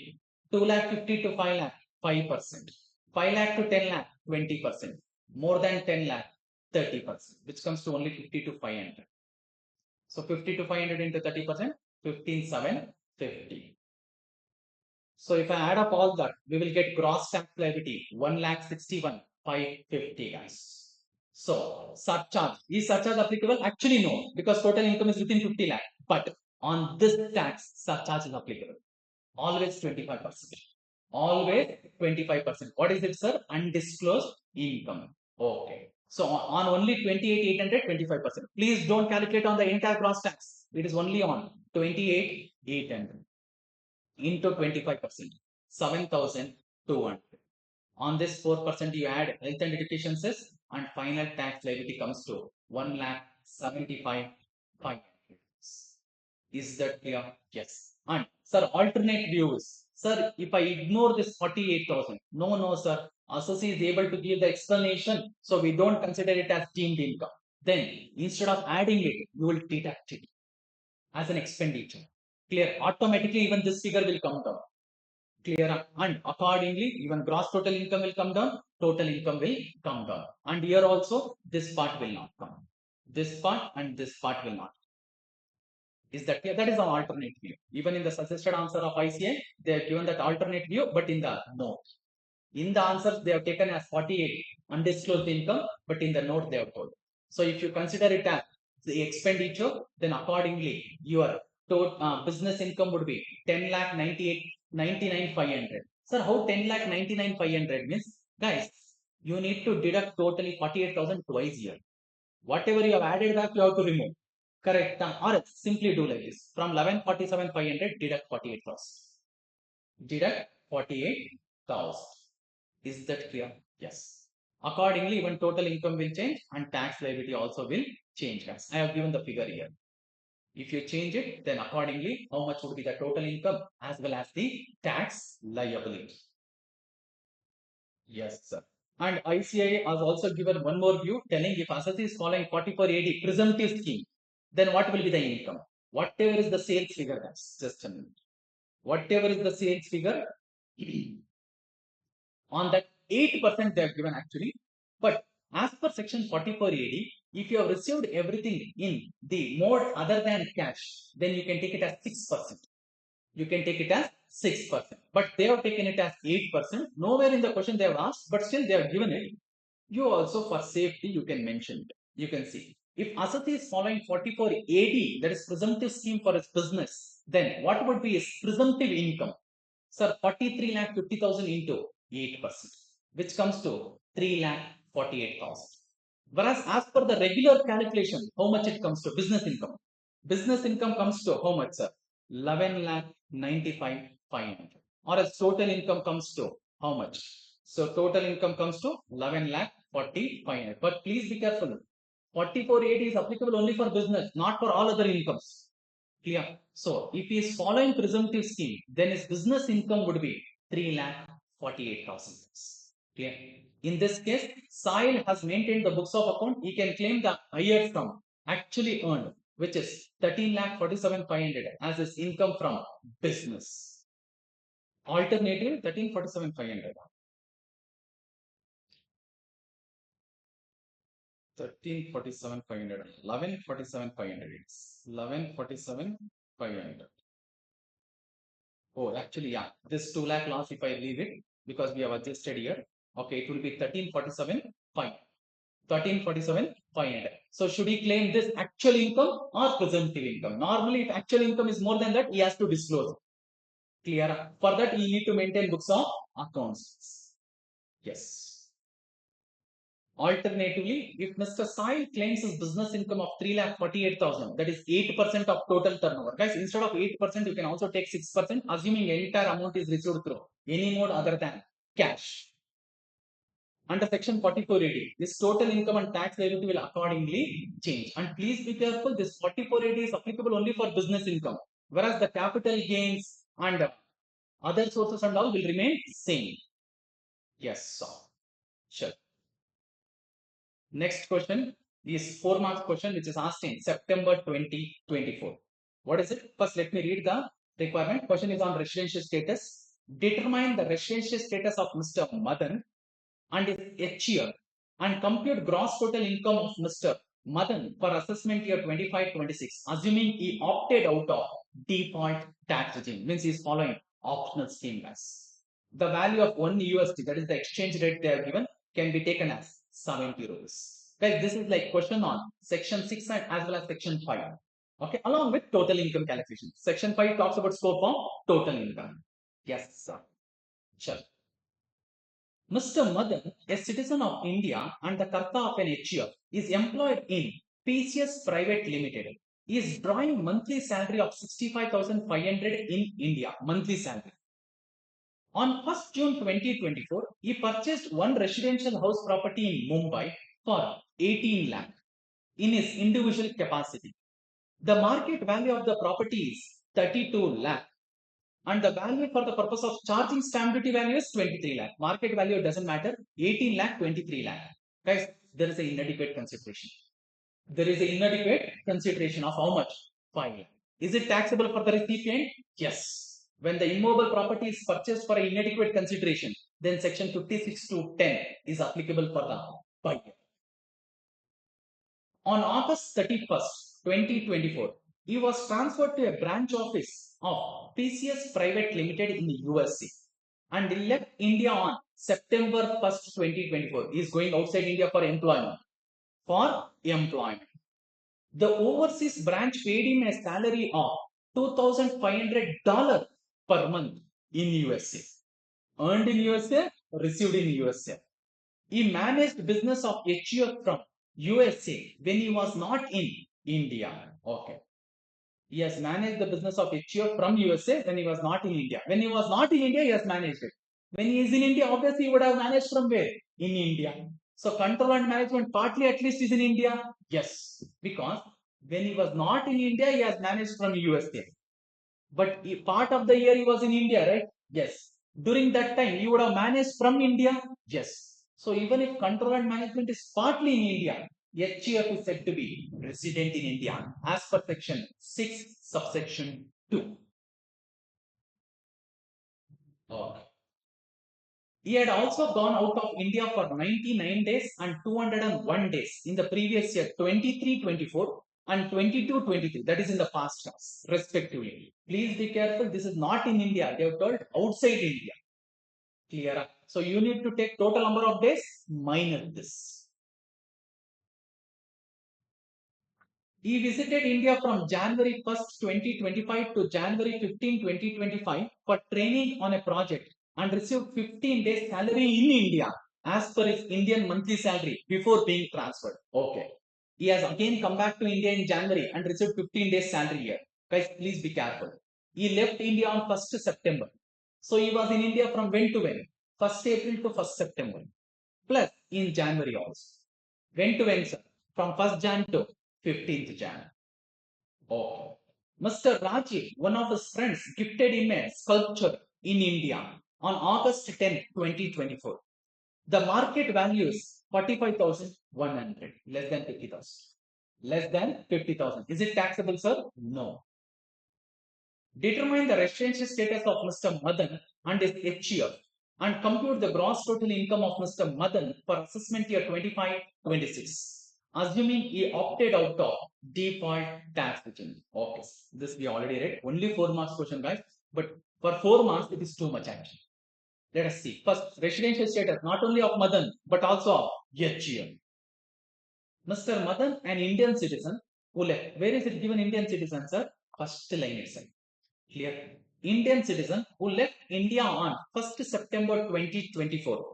2,50,000 to 5 lakh, 5%. 5 lakh to 10 lakh, 20%. More than 10 lakh, 30%, which comes to only 50 to 500. So 50 to 500 into 30%, 15,750. So if I add up all that, we will get gross tax liability 1,61,550, guys. So surcharge, is surcharge applicable? Actually no, because total income is within 50 lakh. But on this tax, surcharge is applicable. Always 25%. Always 25%. What is it, sir? Undisclosed income. Okay. So on only 28,800, 25%. Please don't calculate on the entire gross tax. It is only on 28,800 into 25%, 7,200. On this 4%, you add health and education cess, and final tax liability comes to 1,75,500. Is that clear? Yes. And sir, alternate views. Sir, if I ignore this 48,000, no, sir. Assessee is able to give the explanation, so we don't consider it as deemed income. Then, instead of adding it, you will deduct it as an expenditure. Clear? Automatically, even this figure will come down. Clear? And accordingly, even gross total income will come down, total income will come down. And here also, this part will not come. This part and this part will not. Is that clear? That is an alternate view. Even in the suggested answer of ICA, they have given that alternate view, but in the note. In the answers, they have taken as 48 undisclosed income, but in the note they have told. So if you consider it as the expenditure, then accordingly, your total business income would be 10 lakh 99,500. Sir, how 10 lakh 99,500 means? Guys, you need to deduct totally 48,000 twice here. Whatever you have added back, you have to remove. Correct. Or simply do like this. From 11,47,500, deduct 48,000. Deduct 48,000. Is that clear? Yes. Accordingly, even total income will change and tax liability also will change, guys. I have given the figure here. If you change it, then accordingly, how much would be the total income as well as the tax liability? Yes, sir. And ICAI has also given one more view telling if asset is following 44AD presumptive scheme, then what will be the income? Whatever is the sales figure, guys, just a minute. Whatever is the sales figure, on that 8% they have given actually. But as per section 44AD, if you have received everything in the mode other than cash, then you can take it as 6%. You can take it as 6%. But they have taken it as 8%. Nowhere in the question they have asked, but still they have given it. You also, for safety, you can mention it. You can see. If Asat is following 44AD, that is presumptive scheme for his business, then what would be his presumptive income? Sir, 43 lakh 50,000 into 8%, which comes to 3 lakh 48,000. Whereas as per the regular calculation, how much it comes to business income? Business income comes to how much, sir? 11 lakh 95 500. Or as total income comes to how much? So total income comes to 11 lakh 4500. But please be careful. 4480 is applicable only for business, not for all other incomes. Clear? So if he is following presumptive scheme, then his business income would be 3 lakh 48,000. Clear? In this case, Sahil has maintained the books of account. He can claim the higher sum actually earned, which is 13 lakh 47 500 as his income from business. Alternative 13 47 500. 1347 500. 1147 500. It's 1147 500. Oh, actually, yeah. This 2 lakh loss, if I leave it, because we have adjusted here, okay, it will be 1347 fine. 1347 500. So should he claim this actual income or presumptive income? Normally, if actual income is more than that, he has to disclose. Clear? For that, he need to maintain books of accounts. Yes. Alternatively, if Mr. Sai claims his business income of 3,48,000, that is 8% of total turnover. Guys, instead of 8%, you can also take 6%, assuming entire amount is received through any mode other than cash. Under section 4480, this total income and tax liability will accordingly change. And please be careful, this 4480 is applicable only for business income, whereas the capital gains and other sources and all will remain same. Yes, sure. Next question is 4 marks question, which is asked in September 2024. What is it? First, let me read the requirement. Question is on residential status. Determine the residential status of Mr. Madan and his HER and compute gross total income of Mr. Madan for assessment year 25-26, assuming he opted out of default tax regime, means he is following optional scheme as. The value of 1 USD, that is the exchange rate they have given, can be taken as 70 rupees. Guys, this is like question on section 6 and as well as section 5. Okay, along with total income calculation. Section 5 talks about scope of total income. Yes, sir. Sure. Mr. Madan, a citizen of India and the Karta of an HUF, is employed in PCS Private Limited. He is drawing monthly salary of 65,500 in India, monthly salary. On 1st June 2024, he purchased one residential house property in Mumbai for 18 lakh in his individual capacity. The market value of the property is 32 lakh and the value for the purpose of charging stamp duty value is 23 lakh. Market value doesn't matter, 18 lakh, 23 lakh. Guys, there is an inadequate consideration. There is an inadequate consideration of how much? 5 lakh. Is it taxable for the recipient? Yes. When the immovable property is purchased for an inadequate consideration, then section 56 to 10 is applicable for the buyer. On August 31st, 2024, he was transferred to a branch office of PCS Private Limited in the USA and he left India on September 1st, 2024. He is going outside India for employment. The overseas branch paid him a salary of $2,500 per month in USA. Earned in USA, received in USA. He managed business of HUF from USA when he was not in India. Okay. He has managed the business of HUF from USA when he was not in India. When he was not in India, he has managed it. When he is in India, obviously he would have managed from where? In India. So control and management partly at least is in India. Yes, because when he was not in India, he has managed from USA. But part of the year he was in India, right? Yes. During that time, he would have managed from India. Yes. So even if control and management is partly in India, HCF is said to be resident in India as per section 6, subsection 2. Okay. He had also gone out of India for 99 days and 201 days in the previous year, 23-24 and 22-23. That is in the past tense, respectively. Please be careful. This is not in India. They have told outside India. Clear? So you need to take total number of days minus this. He visited India from January 1st, 2025 to January 15, 2025 for training on a project and received 15 days salary in India as per his Indian monthly salary before being transferred. Okay. He has again come back to India in January and received 15 days salary here. Guys, please be careful. He left India on 1st September. So he was in India from when to when? 1st April to 1st September. Plus in January also. When to when, sir? From 1st Jan to 15th Jan. Okay. Mr. Rajiv, one of his friends, gifted him a sculpture in India on August 10, 2024. The market value is 45,100, less than 50,000. Less than 50,000. Is it taxable, sir? No. Determine the residential status of Mr. Madan and his HCF and compute the gross total income of Mr. Madan for assessment year 25-26. Assuming he opted out of default tax return. Okay, this we already read. Only 4 marks question, guys. But for 4 marks, it is too much actually. Let us see. First, residential status not only of Madan but also of HCF. Mr. Madan, an Indian citizen who left. Where is it given Indian citizen, sir? First line itself. Clear. Indian citizen who left India on 1st September 2024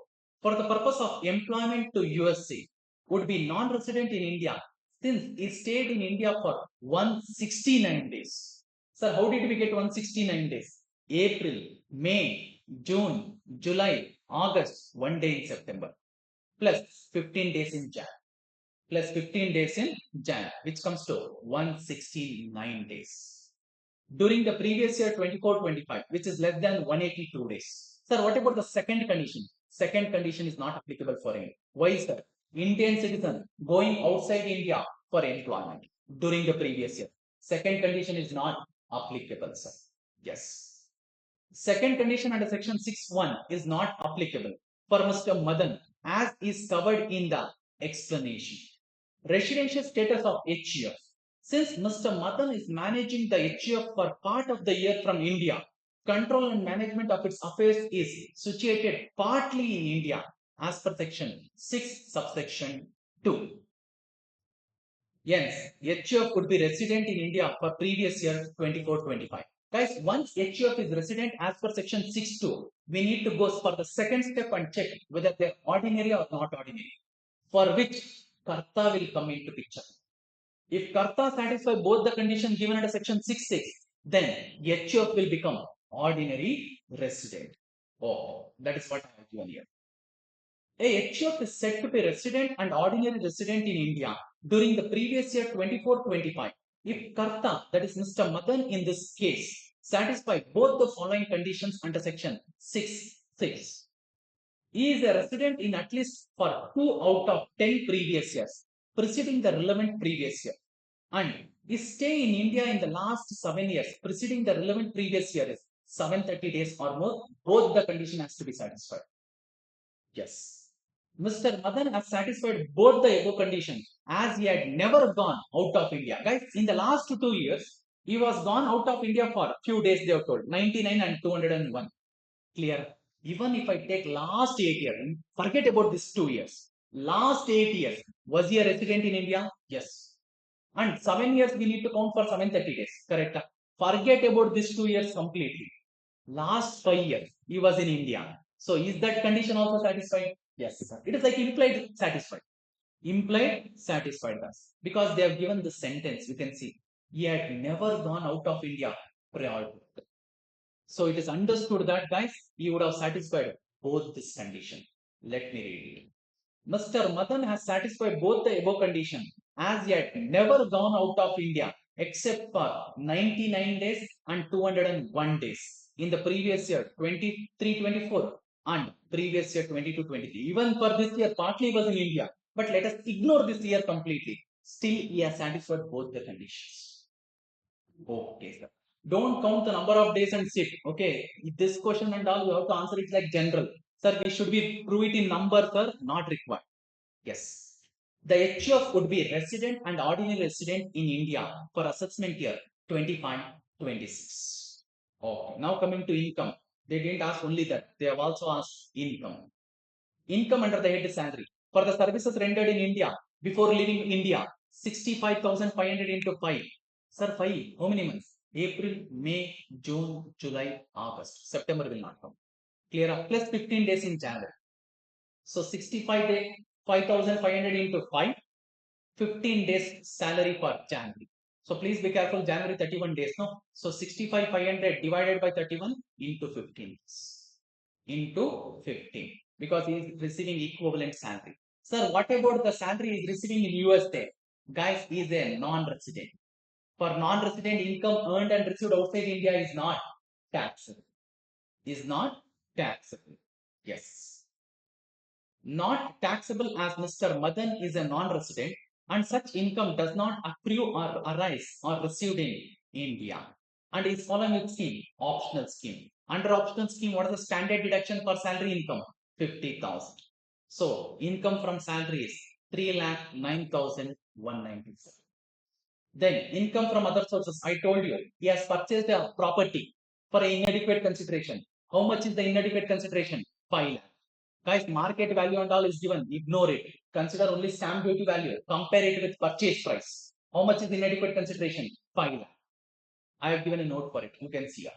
for the purpose of employment to USA would be non-resident in India since he stayed in India for 169 days. Sir, how did we get 169 days? April, May, June, July, August, 1 day in September, plus 15 days in Jan, plus 15 days in Jan, which comes to 169 days during the previous year 24-25, which is less than 182 days. Sir, what about the second condition? Second condition is not applicable for him. Why, sir? Indian citizen going outside India for employment during the previous year. Second condition is not applicable, sir. Yes. Second condition under section 6.1 is not applicable for Mr. Madan as is covered in the explanation. Residential status of HCF. Since Mr. Madan is managing the HCF for part of the year from India, control and management of its affairs is situated partly in India as per section 6 subsection 2. Yes, HCF could be resident in India for previous year 24-25. Guys, once HCF is resident as per section 6.2, we need to go for the second step and check whether they're ordinary or not ordinary, for which Karta will come into picture. If Karta satisfy both the conditions given under section 6.6, then HCF will become ordinary resident. Oh, that is what I have given here. A HCF is said to be resident and ordinary resident in India during the previous year 24-25. If Karta, that is Mr. Madan in this case, satisfy both the following conditions under section 6.6. He is a resident in at least for 2 out of 10 previous years preceding the relevant previous year, and his stay in India in the last 7 years preceding the relevant previous year is 730 days or more. Both the condition has to be satisfied. Yes. Mr. Madan has satisfied both the above conditions as he had never gone out of India. Guys, in the last 2 years, he was gone out of India for few days, they have told, 99 and 201. Clear? Even if I take last 8 years, forget about these 2 years. Last 8 years, was he a resident in India? Yes. And 7 years we need to count for 730 days. Correct? Forget about these 2 years completely. Last 5 years, he was in India. So is that condition also satisfied? Yes, sir. It is like implied satisfied. Implied satisfied us. Because they have given the sentence, you can see. He had never gone out of India prior to. So it is understood that, guys, he would have satisfied both this condition. Let me read it. Mr. Madan has satisfied both the above condition, as yet never gone out of India except for 99 days and 201 days in the previous year 23-24 and previous year 22-23. Even for this year, partly he was in India, but let us ignore this year completely. Still, he has satisfied both the conditions. Okay, sir. Don't count the number of days and sit. Okay, this question and all you have to answer it like general. Sir, we should be prove it in numbers, sir, not required. Yes. The HUF would be resident and ordinary resident in India for assessment year 25-26. Okay. Now coming to income. They didn't ask only that. They have also asked income. Income under the head salary. For the services rendered in India before leaving India, 65,500 into 5. Sir, 5. How many months? April, May, June, July, August. September will not come. Clear? Plus 15 days in January. So 65 days, 5,500 into 5, 15 days salary for January. So please be careful, January 31 days, no? So 65,500 divided by 31 into 15 into 15 because he is receiving equivalent salary. Sir, what about the salary he is receiving in USA? Guys, he is a non-resident. For non-resident, income earned and received outside India is not taxable. Is not taxable. Yes. Not taxable as Mr. Madan is a non-resident and such income does not accrue or arise or received in India and is following its scheme, optional scheme. Under optional scheme, what is the standard deduction for salary income? 50,000. So, income from salary is 3,09,197. Then, income from other sources, I told you, he has purchased a property for inadequate consideration. How much is the inadequate consideration? 5 lakh. Guys, market value and all is given. Ignore it. Consider only stamp duty value. Compare it with purchase price. How much is inadequate consideration? 5 lakh. I have given a note for it. You can see here.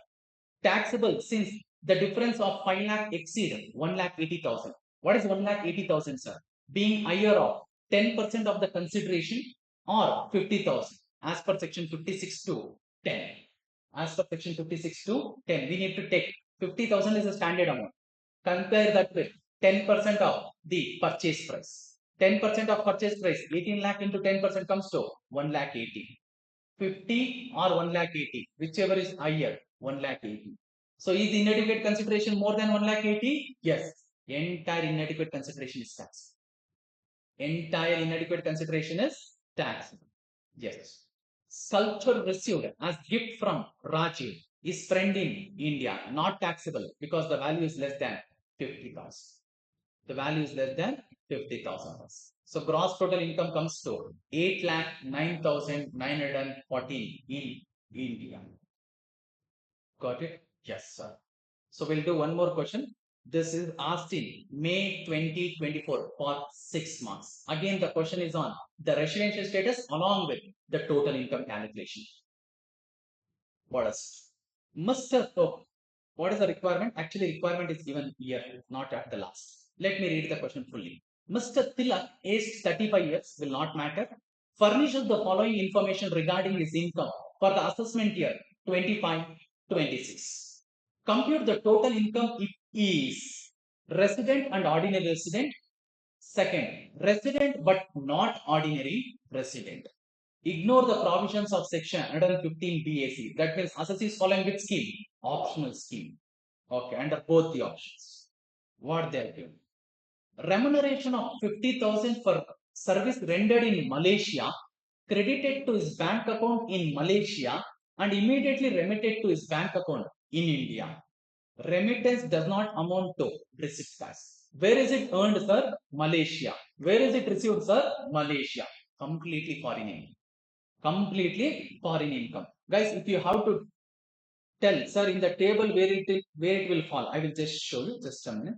Taxable since the difference of 5 lakh exceed 1,80,000. What is 1,80,000, sir? Being higher of 10% of the consideration or 50,000 as per section 56 to 10. As per section 56 to 10, we need to take 50,000 is a standard amount. Compare that with 10% of the purchase price. 10% of purchase price, 18 lakh into 10% comes to 1 lakh 80. 50 or 1 lakh 80, whichever is higher, 1 lakh 80. So is inadequate consideration more than 1 lakh 80? Yes. Entire inadequate consideration is taxed. Entire inadequate consideration is taxed. Yes. Sculpture received as gift from Rajiv is friend in India, not taxable because the value is less than 50,000. The value is less than 50,000. So gross total income comes to 8,09,914 in India. Got it? Yes, sir. So we'll do one more question. This is asked in May 2024 for 6 months. Again, the question is on the residential status along with the total income calculation. What else? Mr. Oh, what is the requirement? Actually, requirement is given here, not at the last. Let me read the question fully. Mr. Tilak, aged 35 years, will not matter, furnishes the following information regarding his income for the assessment year 25-26. Compute the total income if he is resident and ordinary resident. Second, resident but not ordinary resident. Ignore the provisions of section 115 BAC. That means assessee is following which scheme? Optional scheme. Okay, under both the options. What they are doing? Remuneration of 50,000 for service rendered in Malaysia, credited to his bank account in Malaysia and immediately remitted to his bank account in India. Remittance does not amount to receipt cash. Where is it earned, sir? Malaysia. Where is it received, sir? Malaysia. Completely foreign income. Completely foreign income. Guys, if you have to tell, sir, in the table where it will fall, I will just show you. Just a minute.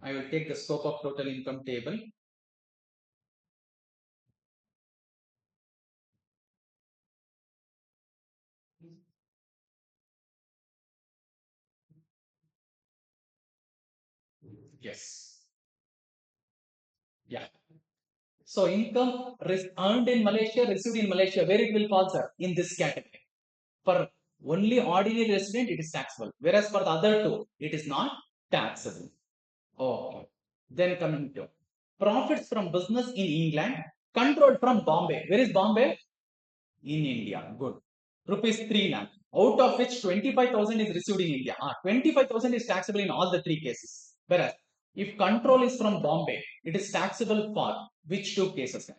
I will take the scope of total income table. Yes. Yeah. So income earned in Malaysia, received in Malaysia, where it will fall, sir? In this category. For only ordinary resident, it is taxable. Whereas for the other two, it is not taxable. Okay. Then coming to profits from business in England controlled from Bombay. Where is Bombay? In India. Good. Rupees 3 lakh. Out of which 25,000 is received in India. 25,000 is taxable in all the three cases. Whereas if control is from Bombay, it is taxable for which two cases?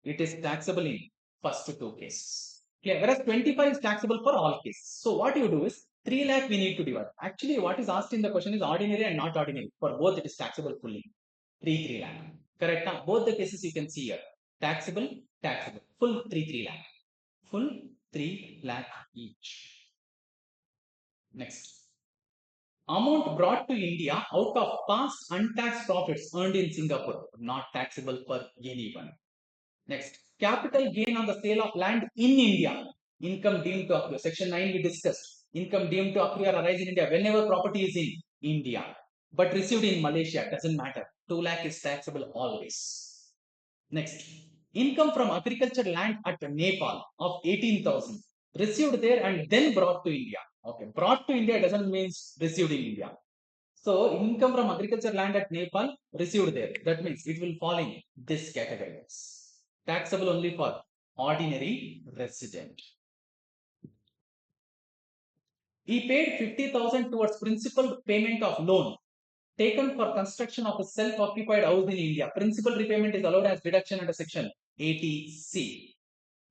It is taxable in first two cases. Okay. Whereas 25 is taxable for all cases. So what you do is 3 lakh we need to divide. Actually, what is asked in the question is ordinary and not ordinary. For both, it is taxable fully. 3 lakh. Correct? Both the cases you can see here. Taxable, taxable. Full 3 lakh. Full 3 lakh each. Next. Amount brought to India out of past untaxed profits earned in Singapore, not taxable for anyone. Next. Capital gain on the sale of land in India. Income deemed to accrue. Section 9 we discussed. Income deemed to accrue or arise in India whenever property is in India. But received in Malaysia, doesn't matter. 2 lakh is taxable always. Next, income from agriculture land at Nepal of 18,000 received there and then brought to India. Okay, brought to India doesn't mean received in India. So, income from agriculture land at Nepal received there. That means it will fall in this category. Taxable only for ordinary resident. He paid 50,000 towards principal payment of loan taken for construction of a self-occupied house in India. Principal repayment is allowed as deduction under section 80C.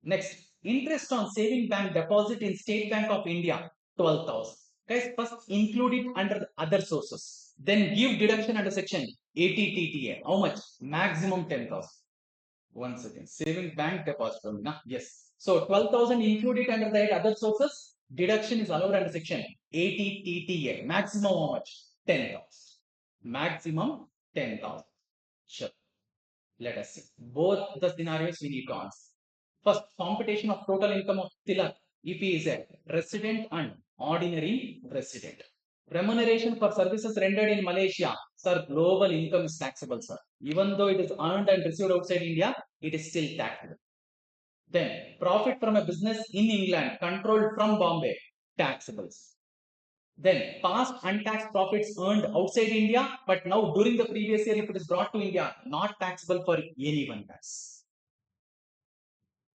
Next, interest on saving bank deposit in State Bank of India, 12,000. Guys, first include it under the other sources. Then give deduction under section 80 TTA. How much? Maximum 10,000. Once again, saving bank deposit. Yes. So 12,000 include it under the other sources. Deduction is allowed under section 80 TTA. Maximum how much? 10,000. Maximum 10,000. Sure. Let us see. Both the scenarios we need to answer. First, computation of total income of Tilak if he is a resident and ordinary resident. Remuneration for services rendered in Malaysia. Sir, global income is taxable, sir. Even though it is earned and received outside India, it is still taxable. Then, profit from a business in England controlled from Bombay, taxable. Then past untaxed profits earned outside India, but now during the previous year, if it is brought to India, not taxable for anyone. Guys.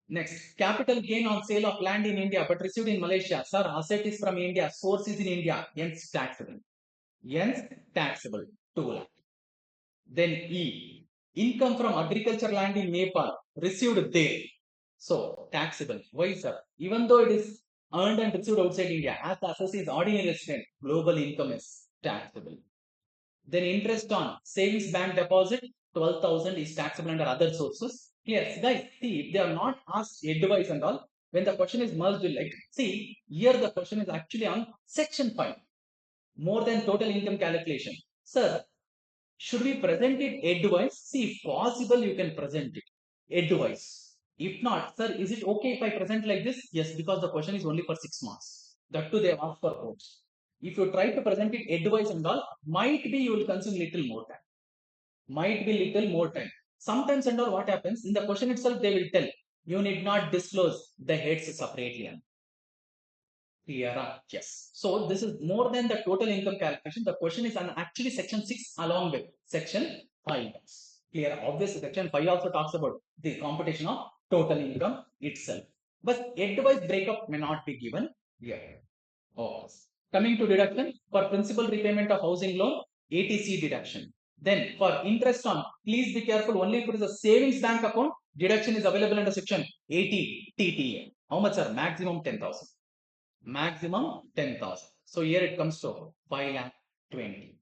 Next, capital gain on sale of land in India, but received in Malaysia. Sir, asset is from India, source is in India, hence taxable. Hence taxable, 2 lakh. Then E, income from agriculture land in Nepal, received there. So taxable. Why, sir? Even though it is earned and received outside India, as the assessee is ordinary resident, global income is taxable. Then interest on savings bank deposit, 12,000 is taxable under other sources. Yes, guys, see, if they are not asked advice and all, when the question is merged with like, see, here the question is actually on section 5, more than total income calculation. Sir, should we present it advice? See, if possible, you can present it advice. If not, sir, is it okay if I present like this? Yes, because the question is only for 6 marks. That too, they have asked for votes. If you try to present it advice and all, might be you will consume little more time. Might be little more time. Sometimes and all what happens, in the question itself, they will tell, you need not disclose the heads separately. Clear? Yes. So this is more than the total income calculation. The question is on actually section 6 along with section 5. Clear? Obviously, section 5 also talks about the computation of total income itself. But advice breakup may not be given here. Oh. Coming to deduction, for principal repayment of housing loan, 80C deduction. Then for interest on, please be careful, only if it is a savings bank account, deduction is available under section 80 TTA. How much, sir? Maximum 10,000. Maximum 10,000. So here it comes to 5 lakh 20.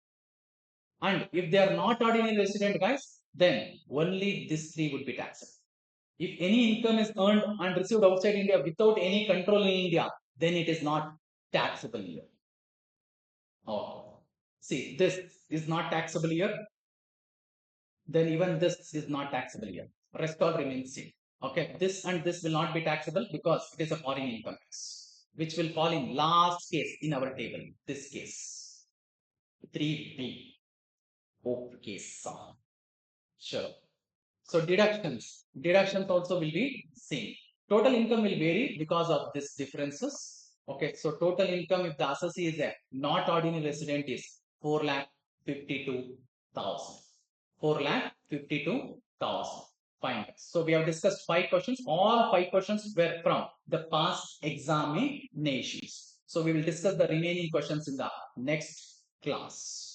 And if they are not ordinary resident, guys, then only this three would be taxable. If any income is earned and received outside India without any control in India, then it is not taxable here. Oh, see, this is not taxable here. Then even this is not taxable here. Rest all remains same. Okay, this and this will not be taxable because it is a foreign income tax, which will fall in last case in our table. This case 3B. Okay, so sure. So deductions also will be same. Total income will vary because of this differences. Okay, so total income if the assessee is a not ordinary resident is 4 lakh 52,000. 4,52,000. Fine. So we have discussed 5 questions. All 5 questions were from the past examinations. So we will discuss the remaining questions in the next class.